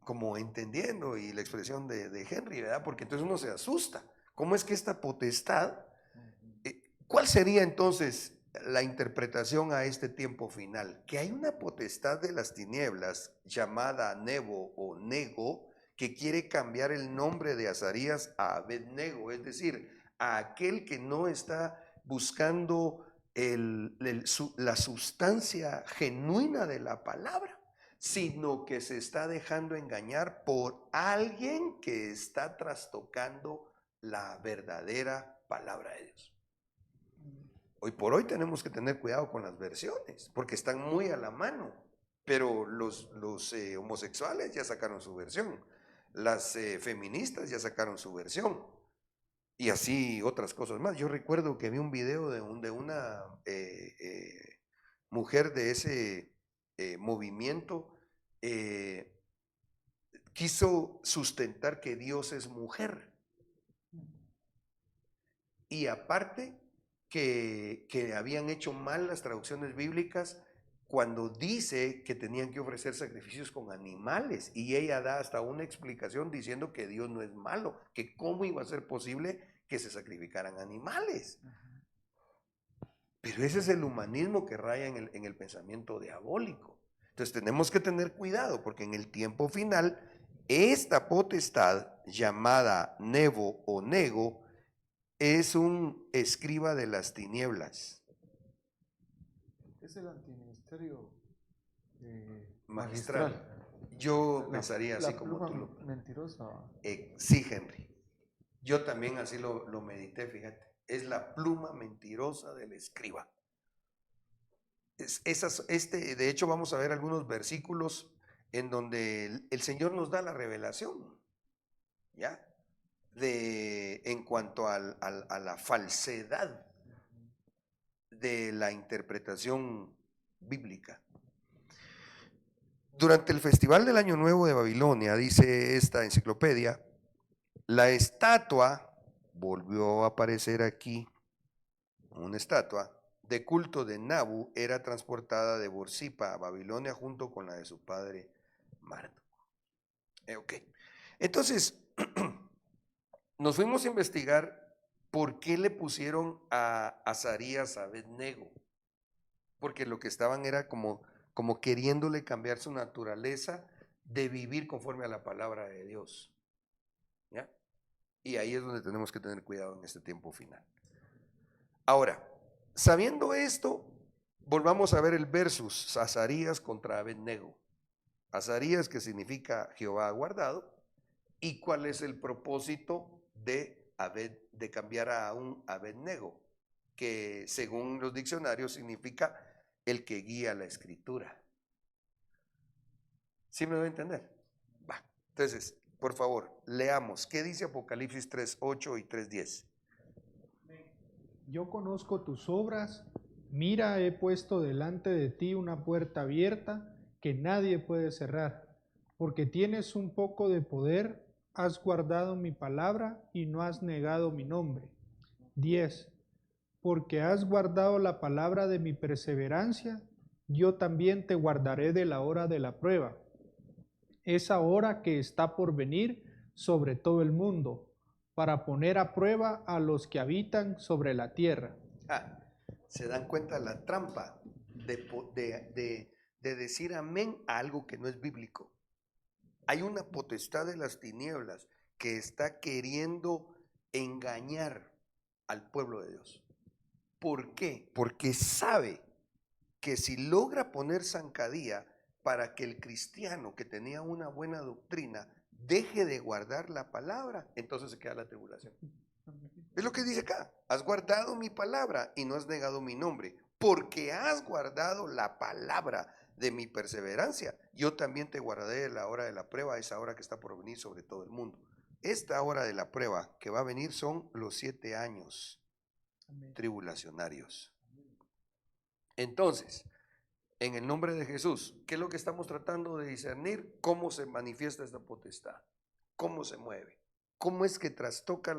como entendiendo y la expresión de Henry, ¿verdad? Porque entonces uno se asusta. ¿Cómo es que esta potestad, ¿Cuál sería entonces la interpretación a este tiempo final? Que hay una potestad de las tinieblas llamada Nebo o Nego que quiere cambiar el nombre de Azarías a Abednego, es decir, a aquel que no está buscando la sustancia genuina de la palabra, sino que se está dejando engañar por alguien que está trastocando la verdadera palabra de Dios. Hoy por hoy tenemos que tener cuidado con las versiones, porque están muy a la mano, pero los homosexuales ya sacaron su versión, las feministas ya sacaron su versión, y así otras cosas más. Yo recuerdo que vi un video de una mujer de ese movimiento, quiso sustentar que Dios es mujer, y aparte que habían hecho mal las traducciones bíblicas cuando dice que tenían que ofrecer sacrificios con animales, y ella da hasta una explicación diciendo que Dios no es malo, que cómo iba a ser posible que se sacrificaran animales. Pero ese es el humanismo que raya en el pensamiento diabólico. Entonces tenemos que tener cuidado, porque en el tiempo final esta potestad llamada Nebo o Nego es un escriba de las tinieblas. Es el antiministerio Magistral. Yo pensaría así la como pluma tú lo... mentirosa. Sí, Henry. Yo también así lo medité, fíjate. Es la pluma mentirosa del escriba. De hecho, vamos a ver algunos versículos en donde el Señor nos da la revelación, ¿ya? En cuanto a la falsedad de la interpretación bíblica. Durante el Festival del Año Nuevo de Babilonia, dice esta enciclopedia, la estatua, volvió a aparecer aquí, una estatua de culto de Nabu era transportada de Borsipa a Babilonia junto con la de su padre Marduk. Ok. Entonces, nos fuimos a investigar por qué le pusieron a Azarías Abednego, porque lo que estaban era como queriéndole cambiar su naturaleza de vivir conforme a la palabra de Dios, ¿ya? Y ahí es donde tenemos que tener cuidado en este tiempo final. Ahora, sabiendo esto, volvamos a ver el versus Azarías contra Abednego. Azarías, que significa Jehová ha guardado, y cuál es el propósito de cambiar a un Abednego, que según los diccionarios significa el que guía la escritura. ¿Sí me voy a entender? Va. Entonces, por favor, leamos. ¿Qué dice Apocalipsis 3:8 y 3:10? Yo conozco tus obras, mira, he puesto delante de ti una puerta abierta que nadie puede cerrar, porque tienes un poco de poder, has guardado mi palabra y no has negado mi nombre. 10. Porque has guardado la palabra de mi perseverancia, yo también te guardaré de la hora de la prueba, esa hora que está por venir sobre todo el mundo, para poner a prueba a los que habitan sobre la tierra. ¿Se dan cuenta la trampa de decir amén a algo que no es bíblico? Hay una potestad de las tinieblas que está queriendo engañar al pueblo de Dios. ¿Por qué? Porque sabe que si logra poner zancadilla para que el cristiano que tenía una buena doctrina deje de guardar la palabra, entonces se queda la tribulación. Es lo que dice acá: has guardado mi palabra y no has negado mi nombre, porque has guardado la palabra de mi perseverancia, yo también te guardaré de la hora de la prueba, esa hora que está por venir sobre todo el mundo. Esta hora de la prueba que va a venir son los 7 años tribulacionarios. Entonces, en el nombre de Jesús, ¿qué es lo que estamos tratando de discernir? ¿Cómo se manifiesta esta potestad? ¿Cómo se mueve? ¿Cómo es que trastoca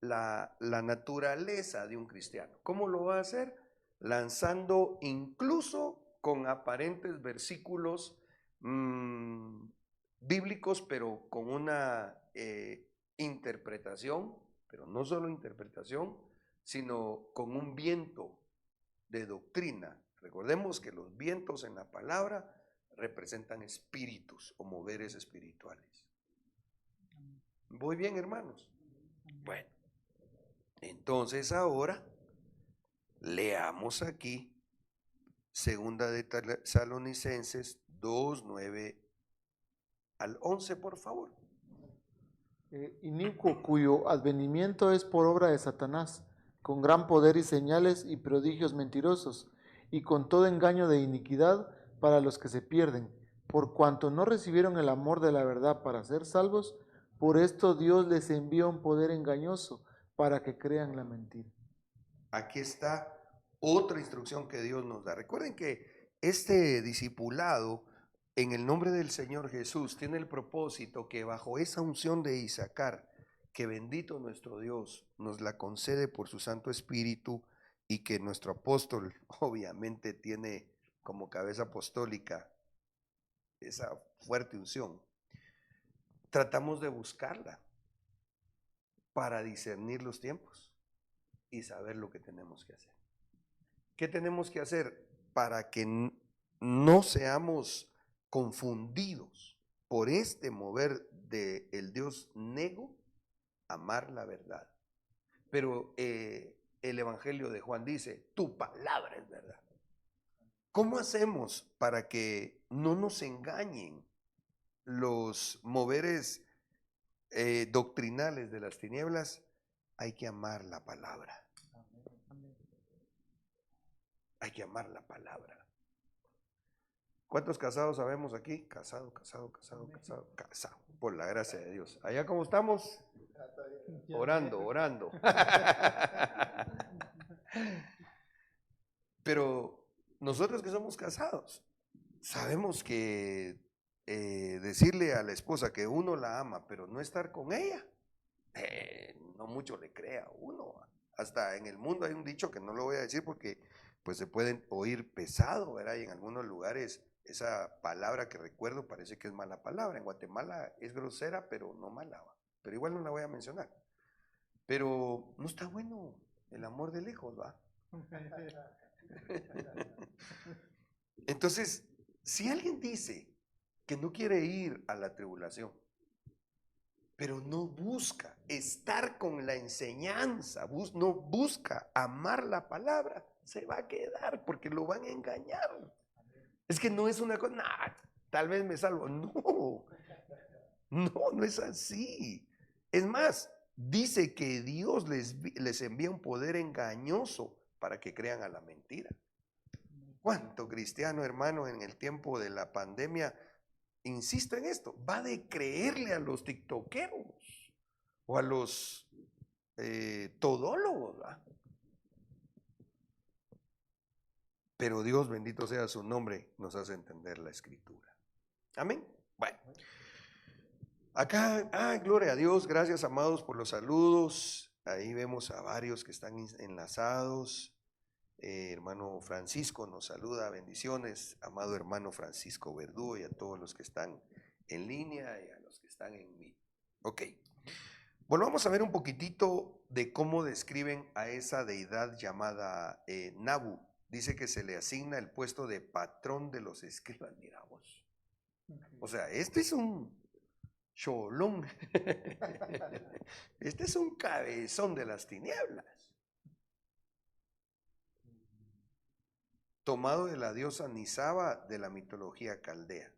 la naturaleza de un cristiano? ¿Cómo lo va a hacer? Lanzando incluso con aparentes versículos bíblicos, pero con una interpretación, pero no solo interpretación, sino con un viento de doctrina. Recordemos que los vientos en la palabra representan espíritus o moveres espirituales. ¿Voy bien, hermanos? Bueno, entonces ahora leamos aquí Segunda de Tesalonicenses 2, 9 al 11, por favor. Inicuo, cuyo advenimiento es por obra de Satanás, con gran poder y señales y prodigios mentirosos, y con todo engaño de iniquidad para los que se pierden, por cuanto no recibieron el amor de la verdad para ser salvos, por esto Dios les envía un poder engañoso para que crean la mentira. Aquí está otra instrucción que Dios nos da. Recuerden que este discipulado en el nombre del Señor Jesús tiene el propósito que bajo esa unción de Isacar, que bendito nuestro Dios nos la concede por su Santo Espíritu, y que nuestro apóstol obviamente tiene como cabeza apostólica esa fuerte unción, tratamos de buscarla para discernir los tiempos y saber lo que tenemos que hacer. ¿Qué tenemos que hacer para que no seamos confundidos por este mover del Dios nego? Amar la verdad. Pero el Evangelio de Juan dice, tu palabra es verdad. ¿Cómo hacemos para que no nos engañen los moveres doctrinales de las tinieblas? Hay que amar la palabra. Hay que amar la palabra. ¿Cuántos casados sabemos aquí? Casado, casado, casado, casado, casado. Por la gracia de Dios. Allá como estamos, orando, orando. Pero nosotros que somos casados, sabemos que decirle a la esposa que uno la ama, pero no estar con ella, no mucho le crea a uno. Hasta en el mundo hay un dicho que no lo voy a decir porque pues se pueden oír pesado, ¿verdad? Y en algunos lugares esa palabra que recuerdo parece que es mala palabra. En Guatemala es grosera, pero no mala. Pero igual no la voy a mencionar. Pero no está bueno el amor de lejos, ¿va? Entonces, si alguien dice que no quiere ir a la tribulación, pero no busca estar con la enseñanza, no busca amar la palabra, se va a quedar porque lo van a engañar. Es que no es una cosa, nah, tal vez me salvo. No, no es así. Es más, dice que Dios les envía un poder engañoso para que crean a la mentira. ¿Cuánto cristiano, hermano, en el tiempo de la pandemia, insisto en esto, va de creerle a los tiktokeros o a los todólogos, ¿verdad? Pero Dios, bendito sea su nombre, nos hace entender la escritura. Amén. Bueno, acá, gloria a Dios, gracias amados por los saludos. Ahí vemos a varios que están enlazados. Hermano Francisco nos saluda, bendiciones, amado hermano Francisco Verdú, y a todos los que están en línea y a los que están en mí. Ok, volvamos a ver un poquitito de cómo describen a esa deidad llamada Nabu. Dice que se le asigna el puesto de patrón de los escribas, mira vos. O sea, este es un cholón, este es un cabezón de las tinieblas. Tomado de la diosa Nisaba de la mitología caldea.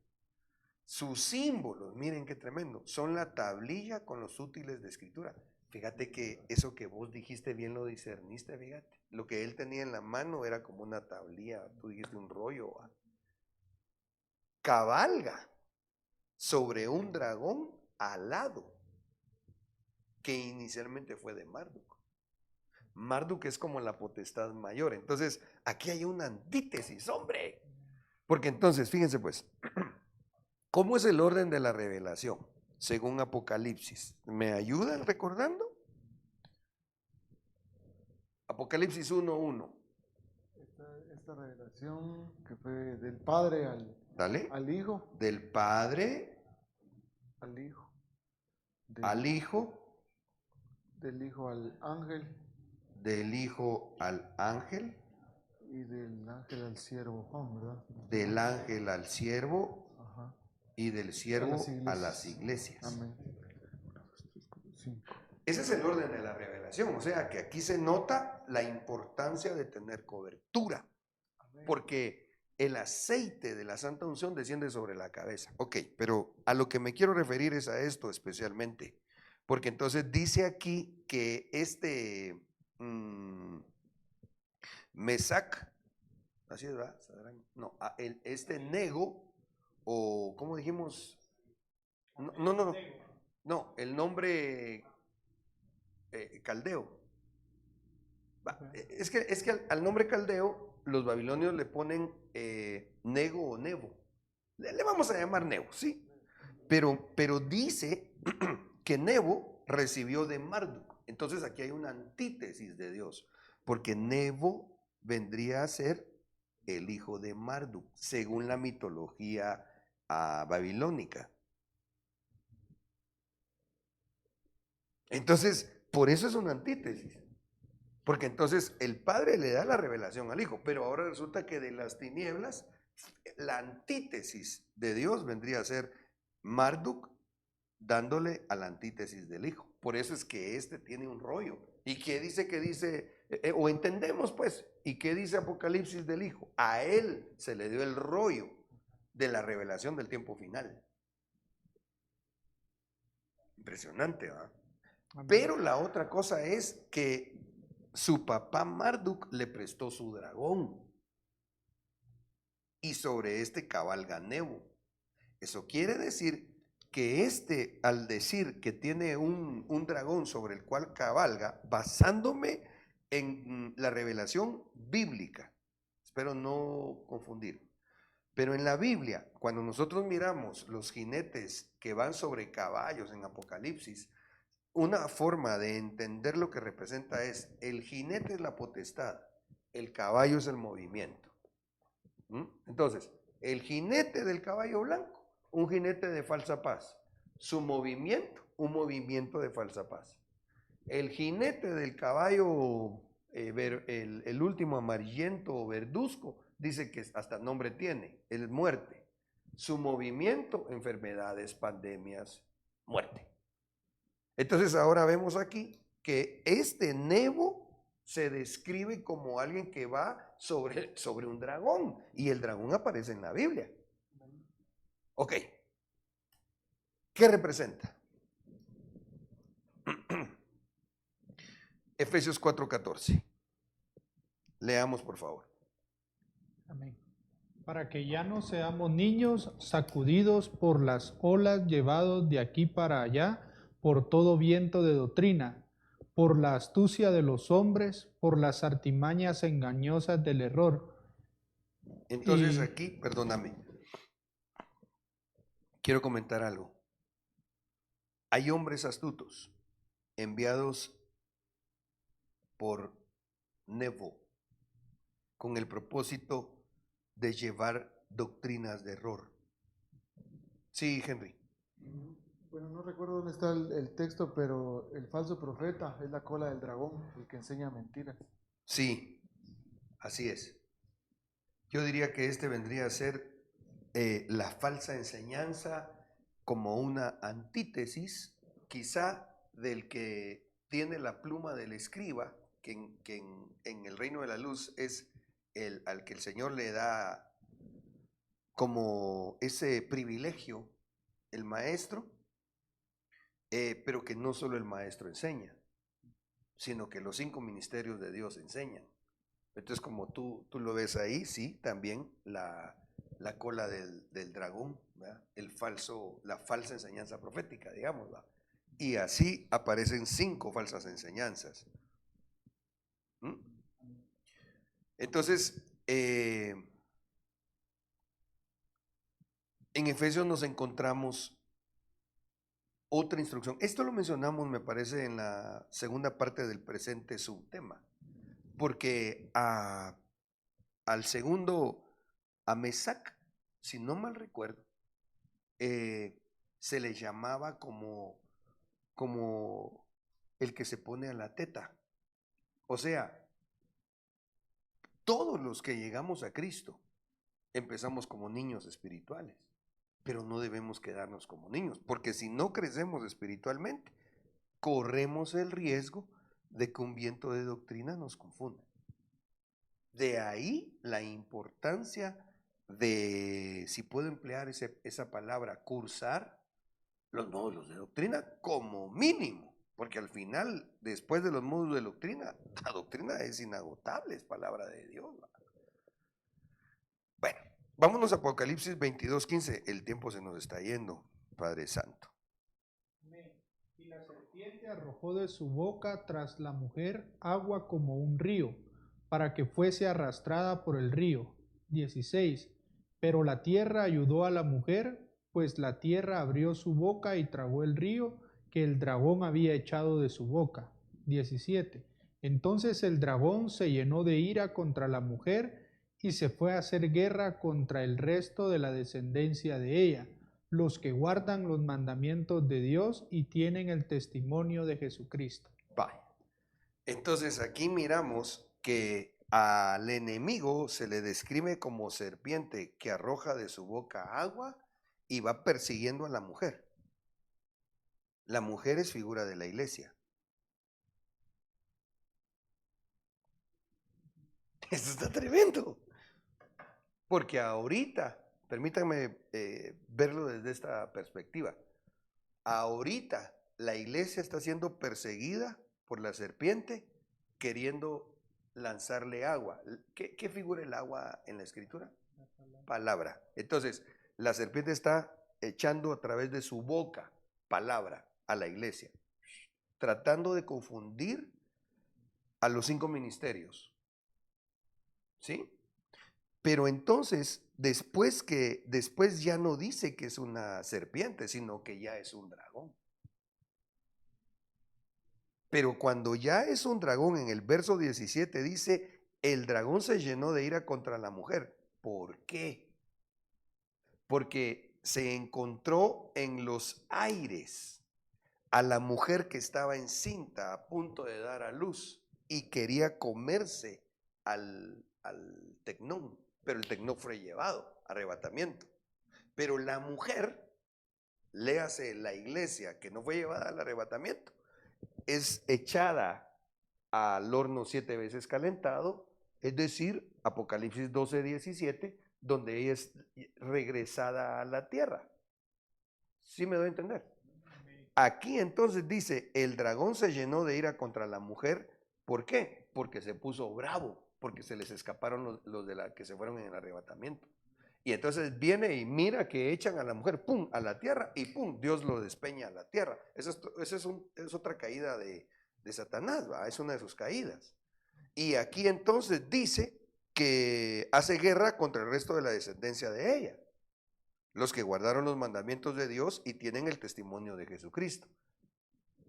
Sus símbolos, miren qué tremendo, son la tablilla con los útiles de escritura. Fíjate que eso que vos dijiste bien lo discerniste, fíjate. Lo que él tenía en la mano era como una tablilla, tú dijiste un rollo. ¿Va? Cabalga sobre un dragón alado, que inicialmente fue de Marduk. Marduk es como la potestad mayor. Entonces, aquí hay una antítesis, hombre. Porque entonces, fíjense pues, ¿cómo es el orden de la revelación? Según Apocalipsis. ¿Me ayudan recordando? Apocalipsis 1:1. Esta revelación que fue del Padre al Hijo. Del Padre al Hijo. al Hijo. Del Hijo al ángel. del hijo al ángel, y del ángel al siervo Juan, ¿verdad? del ángel al siervo Ajá. y del siervo a las iglesias. Amén. 5. Ese es el orden de la revelación, o sea que aquí se nota la importancia de tener cobertura, porque el aceite de la santa unción desciende sobre la cabeza. Ok, pero a lo que me quiero referir es a esto especialmente, porque entonces dice aquí que este Mesac, así es, ¿verdad? No, este Nego, o ¿cómo dijimos? No, el nombre caldeo. Es que al nombre caldeo los babilonios le ponen Nego o Nebo. Le vamos a llamar Nebo, ¿sí? Pero dice que Nebo recibió de Marduk. Entonces aquí hay una antítesis de Dios, porque Nebo vendría a ser el hijo de Marduk, según la mitología babilónica. Entonces, por eso es una antítesis. Porque entonces el padre le da la revelación al hijo, pero ahora resulta que de las tinieblas, la antítesis de Dios vendría a ser Marduk dándole a la antítesis del hijo. Por eso es que este tiene un rollo. ¿Y qué dice que dice? O entendemos pues, ¿y qué dice Apocalipsis del hijo? A él se le dio el rollo de la revelación del tiempo final. Impresionante, ¿verdad? Pero la otra cosa es que su papá Marduk le prestó su dragón y sobre este cabalga Nebo. Eso quiere decir que al decir que tiene un dragón sobre el cual cabalga, basándome en la revelación bíblica, espero no confundir, pero en la Biblia, cuando nosotros miramos los jinetes que van sobre caballos en Apocalipsis, una forma de entender lo que representa es: el jinete es la potestad, el caballo es el movimiento. Entonces, el jinete del caballo blanco, un jinete de falsa paz. Su movimiento, un movimiento de falsa paz. El jinete del caballo, el último amarillento o verduzco, dice que hasta nombre tiene, es muerte. Su movimiento, enfermedades, pandemias, muerte. Entonces ahora vemos aquí que este Nebo se describe como alguien que va sobre un dragón, y el dragón aparece en la Biblia. Ok, ¿qué representa? Efesios 4:14. Leamos, por favor. Amén. Para que ya no seamos niños sacudidos por las olas, llevados de aquí para allá por todo viento de doctrina, por la astucia de los hombres, por las artimañas engañosas del error. Entonces aquí, perdóname, quiero comentar algo. Hay hombres astutos enviados por Nebo con el propósito de llevar doctrinas de error. Sí, Henry. Bueno, no recuerdo dónde está el texto, pero el falso profeta es la cola del dragón, el que enseña mentiras. Sí, así es. Yo diría que este vendría a ser la falsa enseñanza como una antítesis, quizá, del que tiene la pluma del escriba, que en el reino de la luz es al que el Señor le da como ese privilegio, el maestro, pero que no solo el maestro enseña, sino que los 5 ministerios de Dios enseñan. Entonces, como tú lo ves ahí, sí, también la cola del dragón, ¿verdad? La falsa enseñanza profética, digamos, ¿verdad? Y así aparecen 5 falsas enseñanzas. Entonces, en Efesios nos encontramos otra instrucción. Esto lo mencionamos, me parece, en la segunda parte del presente subtema, porque al segundo, a Mesac, si no mal recuerdo, se le llamaba como el que se pone a la teta, O sea, todos los que llegamos a Cristo empezamos como niños espirituales, pero no debemos quedarnos como niños, porque si no crecemos espiritualmente, corremos el riesgo de que un viento de doctrina nos confunda. De ahí la importancia de, si puedo emplear esa palabra, cursar los módulos de doctrina como mínimo, porque al final, después de los módulos de doctrina, la doctrina es inagotable, es palabra de Dios. Bueno, vámonos a Apocalipsis 22:15, el tiempo se nos está yendo, Padre Santo. Y la serpiente arrojó de su boca tras la mujer agua como un río, para que fuese arrastrada por el río. 16. Pero la tierra ayudó a la mujer, pues la tierra abrió su boca y tragó el río que el dragón había echado de su boca. 17. Entonces el dragón se llenó de ira contra la mujer y se fue a hacer guerra contra el resto de la descendencia de ella, los que guardan los mandamientos de Dios y tienen el testimonio de Jesucristo. Vaya. Entonces aquí miramos que al enemigo se le describe como serpiente que arroja de su boca agua y va persiguiendo a la mujer. La mujer es figura de la iglesia. Eso está tremendo. Porque ahorita, permítanme verlo desde esta perspectiva, ahorita la iglesia está siendo perseguida por la serpiente queriendo lanzarle agua. ¿Qué figura el agua en la escritura? Palabra. Entonces, la serpiente está echando a través de su boca palabra a la iglesia, tratando de confundir a los 5 ministerios. ¿Sí? Pero entonces, después ya no dice que es una serpiente, sino que ya es un dragón. Pero cuando ya es un dragón, en el verso 17 dice, el dragón se llenó de ira contra la mujer. ¿Por qué? Porque se encontró en los aires a la mujer que estaba encinta, a punto de dar a luz, y quería comerse al tecnón, pero el tecnón fue llevado, arrebatamiento. Pero la mujer, léase la iglesia que no fue llevada al arrebatamiento, es echada al horno 7 veces calentado, es decir, Apocalipsis 12:17, donde ella es regresada a la tierra. ¿Sí me doy a entender? Aquí entonces dice, el dragón se llenó de ira contra la mujer. ¿Por qué? Porque se puso bravo, porque se les escaparon los de la que se fueron en el arrebatamiento. Y entonces viene y mira que echan a la mujer, pum, a la tierra, y pum, Dios lo despeña a la tierra. Esa es otra caída de Satanás, ¿va? Es una de sus caídas. Y aquí entonces dice que hace guerra contra el resto de la descendencia de ella, los que guardaron los mandamientos de Dios y tienen el testimonio de Jesucristo.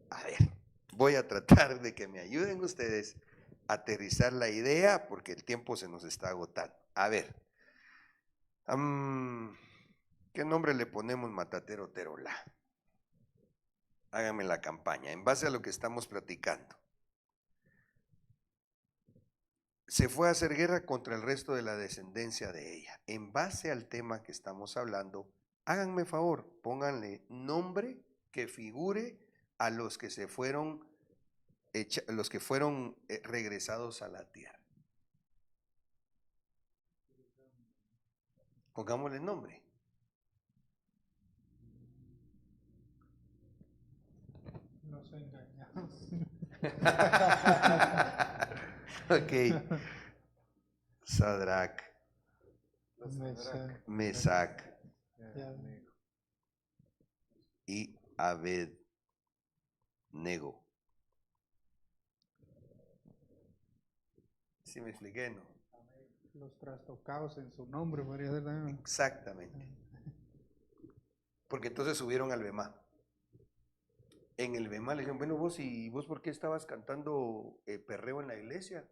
A ver, voy a tratar de que me ayuden ustedes a aterrizar la idea porque el tiempo se nos está agotando. A ver, ¿qué nombre le ponemos Matatero Terola? Háganme la campaña en base a lo que estamos platicando. Se fue a hacer guerra contra el resto de la descendencia de ella. En base al tema que estamos hablando, háganme favor, pónganle nombre que figure a los que se fueron, regresados a la tierra. Pongámosle nombre. Nos engañamos. Ok. Sadrach, Mesac y Abednego. ¿Sí me expliqué, no? Los trastocados en su nombre, podría ser también. Exactamente. Porque entonces subieron al Bemá. En el Bemá le dijeron, bueno, vos por qué estabas cantando perreo en la iglesia?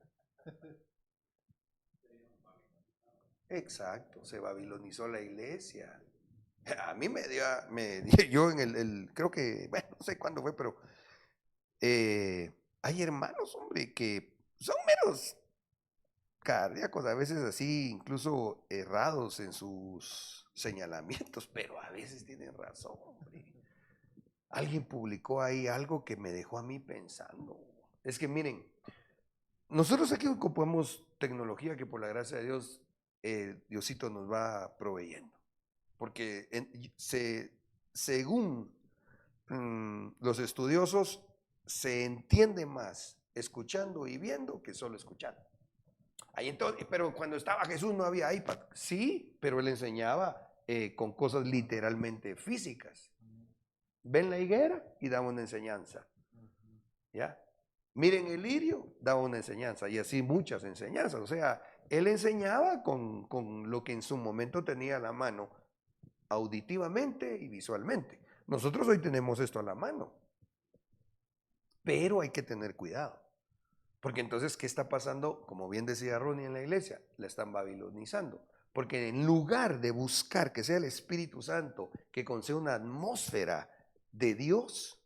Exacto, se babilonizó la iglesia. A mí yo en creo que, bueno, no sé cuándo fue, pero hay hermanos, hombre, que son meros cardíacos, a veces así, incluso errados en sus señalamientos, pero a veces tienen razón, hombre. Alguien publicó ahí algo que me dejó a mí pensando. Es que miren, nosotros aquí ocupamos tecnología que por la gracia de Dios, Diosito nos va proveyendo. Porque según los estudiosos, se entiende más escuchando y viendo que solo escuchando. Ahí entonces, pero cuando estaba Jesús no había iPad. Sí, pero él enseñaba con cosas literalmente físicas. Ven la higuera y daba una enseñanza. ¿Ya? Miren el lirio, daba una enseñanza. Y así muchas enseñanzas. O sea, él enseñaba con lo que en su momento tenía a la mano, auditivamente y visualmente. Nosotros hoy tenemos esto a la mano. Pero hay que tener cuidado. Porque entonces, ¿qué está pasando? Como bien decía Ronnie en la iglesia, la están babilonizando. Porque en lugar de buscar que sea el Espíritu Santo que conceda una atmósfera de Dios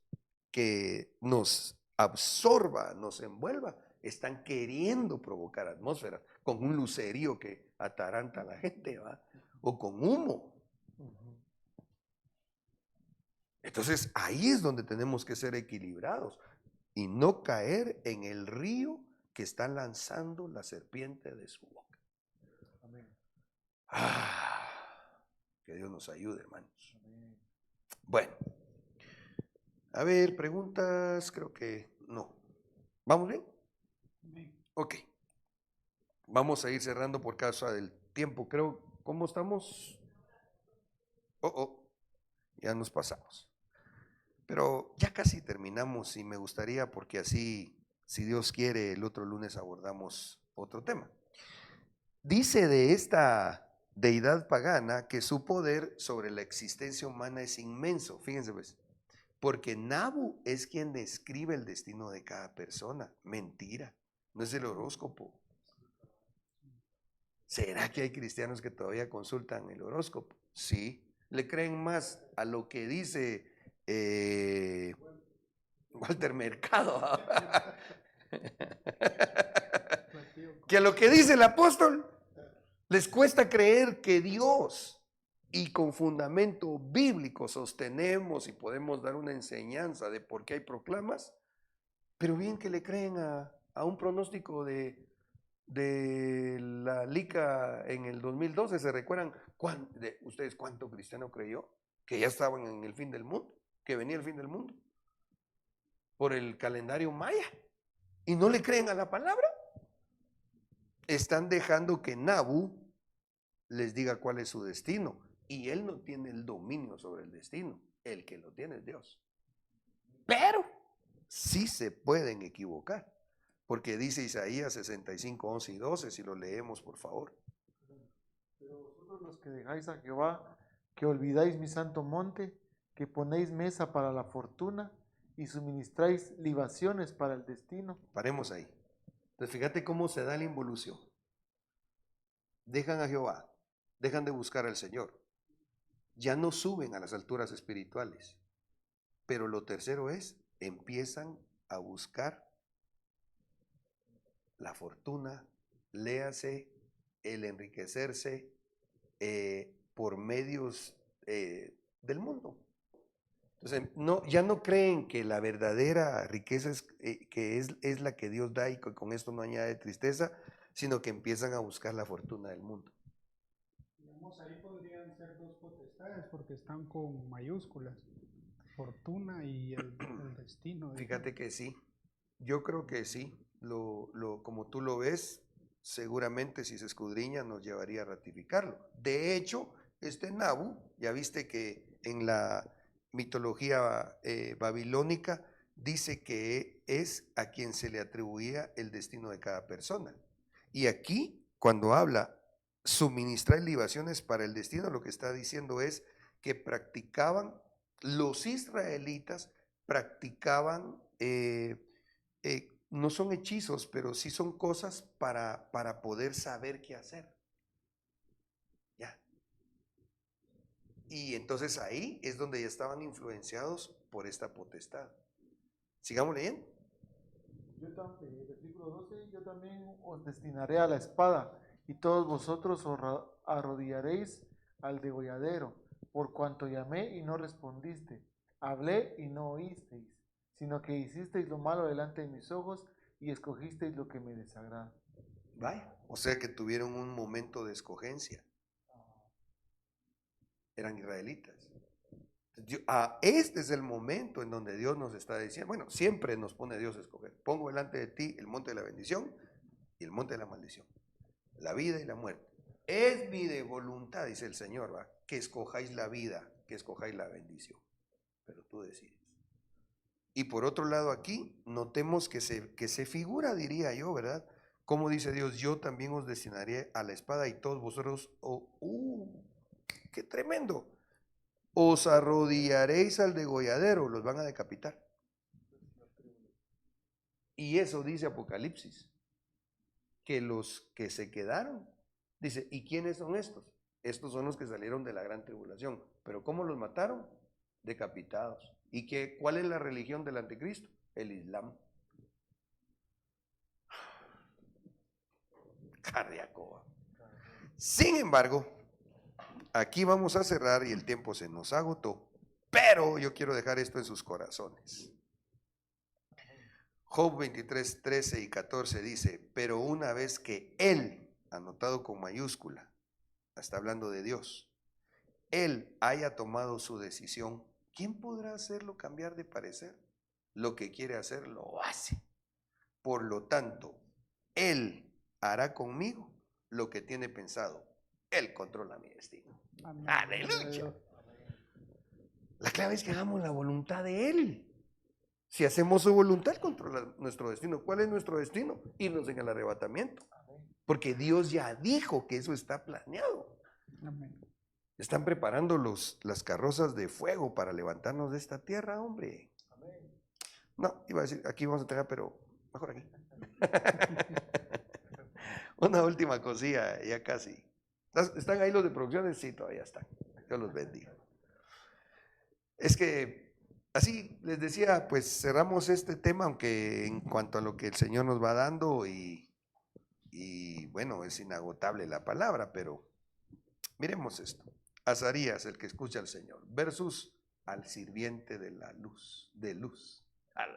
que nos absorba, nos envuelva, están queriendo provocar atmósferas con un lucerío que ataranta a la gente, ¿va? O con humo. Entonces, ahí es donde tenemos que ser equilibrados y no caer en el río que está lanzando la serpiente de su boca. Amén. Que Dios nos ayude, hermanos. Amén. Bueno, a ver, preguntas, creo que no. ¿Vamos bien? Amén. Ok. Vamos a ir cerrando por causa del tiempo. Creo, ¿cómo estamos? Ya nos pasamos. Pero ya casi terminamos y me gustaría, porque así, si Dios quiere, el otro lunes abordamos otro tema. Dice de esta deidad pagana que su poder sobre la existencia humana es inmenso. Fíjense pues, porque Nabu es quien describe el destino de cada persona. Mentira, no es el horóscopo. ¿Será que hay cristianos que todavía consultan el horóscopo? Sí, le creen más a lo que dice Walter Mercado que a lo que dice el apóstol. Les cuesta creer que Dios, y con fundamento bíblico sostenemos y podemos dar una enseñanza de por qué hay proclamas, pero bien que le creen a un pronóstico de la LICA en el 2012. ¿Se recuerdan ustedes cuánto cristiano creyó? Que ya estaban en el fin del mundo, que venía el fin del mundo por el calendario maya, y no le creen a la palabra. Están dejando que Nabu les diga cuál es su destino, y él no tiene el dominio sobre el destino. El que lo tiene es Dios. Pero sí se pueden equivocar, porque dice Isaías 65, 11 y 12, si lo leemos, por favor. Pero vosotros los que dejáis a Jehová, que olvidáis mi santo monte, que ponéis mesa para la fortuna y suministráis libaciones para el destino. Paremos ahí. Entonces fíjate cómo se da la involución. Dejan a Jehová, dejan de buscar al Señor, ya no suben a las alturas espirituales, pero lo tercero es, empiezan a buscar la fortuna, léase el enriquecerse por medios del mundo. Entonces, ya no creen que la verdadera riqueza es la que Dios da, y que con esto no añade tristeza, sino que empiezan a buscar la fortuna del mundo. Digamos, ahí podrían ser dos potestades porque están con mayúsculas, fortuna y el destino. Fíjate que sí, yo creo que sí, como tú lo ves, seguramente si se escudriña nos llevaría a ratificarlo. De hecho, este Nabu, ya viste que en la mitología babilónica dice que es a quien se le atribuía el destino de cada persona. Y aquí, cuando habla suministrar libaciones para el destino, lo que está diciendo es que los israelitas practicaban, no son hechizos, pero sí son cosas para poder saber qué hacer. Ya. Y entonces ahí es donde ya estaban influenciados por esta potestad. Sigamos leyendo. Versículo 12, yo también os destinaré a la espada, y todos vosotros os arrodillaréis al degolladero, por cuanto llamé y no respondiste, hablé y no oísteis, sino que hicisteis lo malo delante de mis ojos y escogisteis lo que me desagrada. Vaya, o sea que tuvieron un momento de escogencia. Eran israelitas. Este es el momento en donde Dios nos está diciendo, bueno, siempre nos pone Dios a escoger. Pongo delante de ti el monte de la bendición y el monte de la maldición, la vida y la muerte. Es mi de voluntad, dice el Señor, ¿va? Que escojáis la vida, que escojáis la bendición, pero tú decides. Y por otro lado aquí, notemos que se figura, diría yo, ¿verdad? Como dice Dios, yo también os destinaré a la espada y todos vosotros, ¡qué tremendo! Os arrodillaréis al degolladero, los van a decapitar. Y eso dice Apocalipsis, que los que se quedaron, dice, ¿y quiénes son estos? Estos son los que salieron de la gran tribulación. ¿Pero cómo los mataron? Decapitados. ¿Y cuál es la religión del anticristo? El Islam. Cardíaco. Sin embargo, aquí vamos a cerrar y el tiempo se nos agotó, pero yo quiero dejar esto en sus corazones. Job 23, 13 y 14 dice, pero una vez que Él, anotado con mayúscula, está hablando de Dios, Él haya tomado su decisión, ¿quién podrá hacerlo cambiar de parecer? Lo que quiere hacer lo hace. Por lo tanto, Él hará conmigo lo que tiene pensado. Él controla mi destino. Amén. Aleluya. La clave es que hagamos la voluntad de Él. Si hacemos su voluntad, controla nuestro destino. ¿Cuál es nuestro destino? Irnos en el arrebatamiento. Porque Dios ya dijo que eso está planeado. Amén. Están preparando las carrozas de fuego para levantarnos de esta tierra, hombre. Amén. No, iba a decir, aquí vamos a tener, pero mejor aquí. Una última cosilla, ya casi. ¿Están ahí los de producciones? Sí, todavía están. Dios los bendiga. Es que, así les decía, pues cerramos este tema, aunque en cuanto a lo que el Señor nos va dando y bueno, es inagotable la palabra, pero miremos esto. Azarías, el que escucha al Señor, versus al sirviente de la luz, de luz.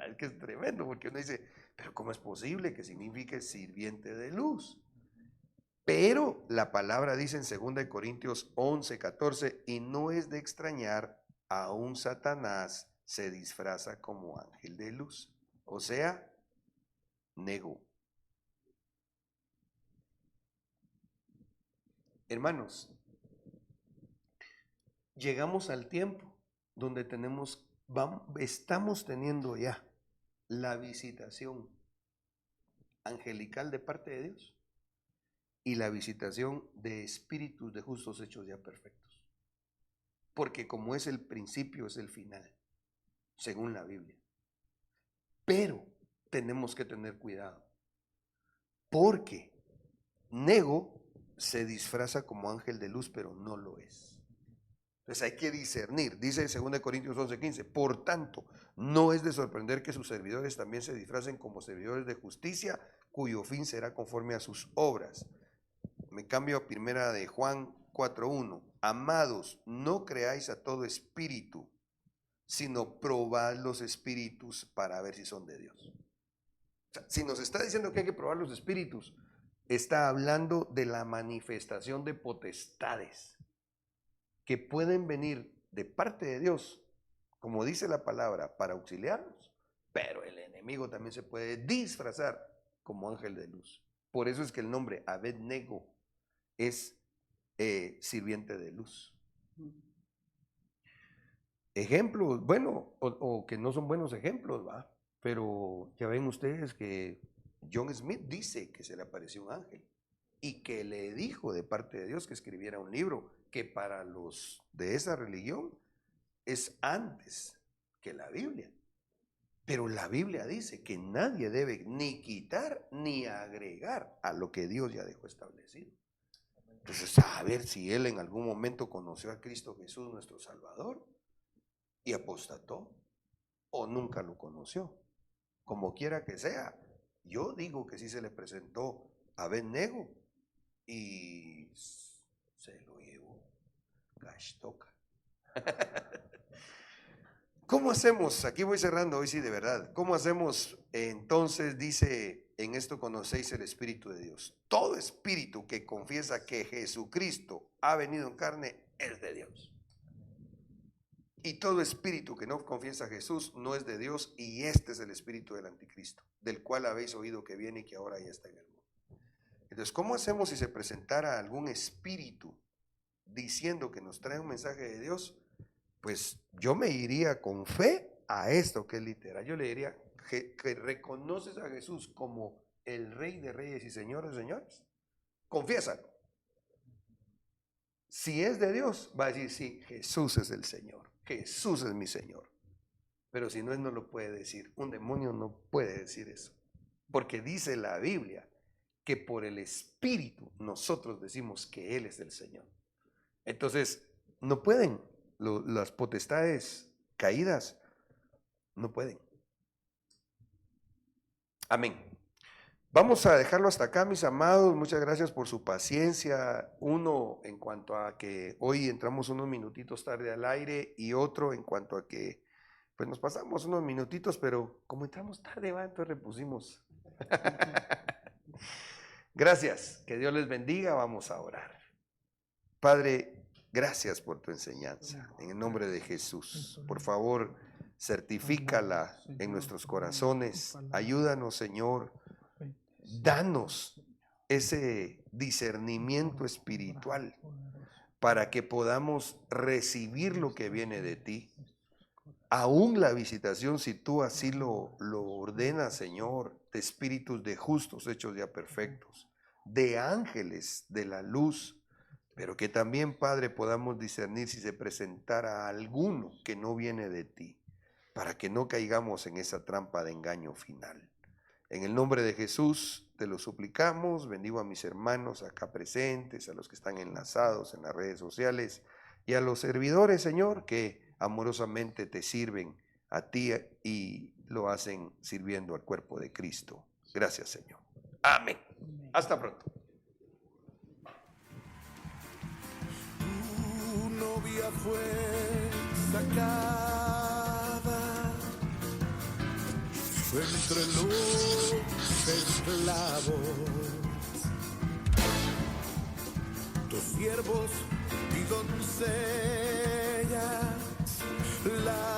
Es que es tremendo, porque uno dice, pero ¿cómo es posible que signifique sirviente de luz? Pero la palabra dice en 2 Corintios 11, 14, y no es de extrañar, aún Satanás se disfraza como ángel de luz. O sea, negó. Hermanos, llegamos al tiempo donde estamos teniendo ya la visitación angelical de parte de Dios y la visitación de espíritus de justos hechos ya perfectos. Porque como es el principio, es el final, según la Biblia. Pero tenemos que tener cuidado, porque Nego se disfraza como ángel de luz, pero no lo es. Entonces hay que discernir. Dice 2 Corintios 11:15, por tanto, no es de sorprender que sus servidores también se disfracen como servidores de justicia, cuyo fin será conforme a sus obras. Me cambio a primera de Juan 4:1. Amados, no creáis a todo espíritu, sino probad los espíritus para ver si son de Dios. O sea, si nos está diciendo que hay que probar los espíritus, está hablando de la manifestación de potestades que pueden venir de parte de Dios, como dice la palabra, para auxiliarnos, pero el enemigo también se puede disfrazar como ángel de luz. Por eso es que el nombre Abed-Nego es sirviente de luz. Ejemplos, bueno, o que no son buenos ejemplos, ¿va? Pero ya ven ustedes que John Smith dice que se le apareció un ángel y que le dijo de parte de Dios que escribiera un libro que para los de esa religión es antes que la Biblia. Pero la Biblia dice que nadie debe ni quitar ni agregar a lo que Dios ya dejó establecido. Entonces, a ver si él en algún momento conoció a Cristo Jesús, nuestro Salvador, y apostató, o nunca lo conoció. Como quiera que sea, Yo digo que sí se le presentó a Abed-Nego y se lo llevó. Gashtoka. ¿Cómo hacemos? Aquí voy cerrando hoy sí de verdad. ¿Cómo hacemos? Entonces dice, en esto conocéis el Espíritu de Dios. Todo espíritu que confiesa que Jesucristo ha venido en carne es de Dios. Y todo espíritu que no confiesa a Jesús no es de Dios, y este es el espíritu del anticristo, del cual habéis oído que viene y que ahora ya está en el mundo. Entonces, ¿cómo hacemos si se presentara algún espíritu diciendo que nos trae un mensaje de Dios? Pues yo me iría con fe a esto que es literal. Yo le diría que reconoces a Jesús como el Rey de Reyes y Señor de Señores. Confiésalo. Si es de Dios, va a decir, sí, Jesús es el Señor. Jesús es mi Señor. Pero si no, Él no lo puede decir. Un demonio no puede decir eso. Porque dice la Biblia que por el Espíritu nosotros decimos que Él es el Señor. Entonces, no pueden. Las potestades caídas no pueden. Amén. Vamos a dejarlo hasta acá, mis amados. Muchas gracias por su paciencia. Uno, en cuanto a que hoy entramos unos minutitos tarde al aire, y otro en cuanto a que pues nos pasamos unos minutitos, pero como entramos tarde, entonces repusimos. Gracias. Que Dios les bendiga. Vamos a orar. Padre, gracias por tu enseñanza. En el nombre de Jesús, por favor, certifícala en nuestros corazones. Ayúdanos, Señor. Danos ese discernimiento espiritual para que podamos recibir lo que viene de ti. Aún la visitación, si tú así lo ordenas, Señor, de espíritus de justos hechos ya perfectos, de ángeles de la luz, pero que también, Padre, podamos discernir si se presentara alguno que no viene de ti, para que no caigamos en esa trampa de engaño final. En el nombre de Jesús te lo suplicamos. Bendigo a mis hermanos acá presentes, a los que están enlazados en las redes sociales y a los servidores, Señor, que amorosamente te sirven a ti y lo hacen sirviendo al cuerpo de Cristo. Gracias, Señor. Amén. Hasta pronto. Tu novia fue sacada entre los esclavos. Tus siervos y doncellas la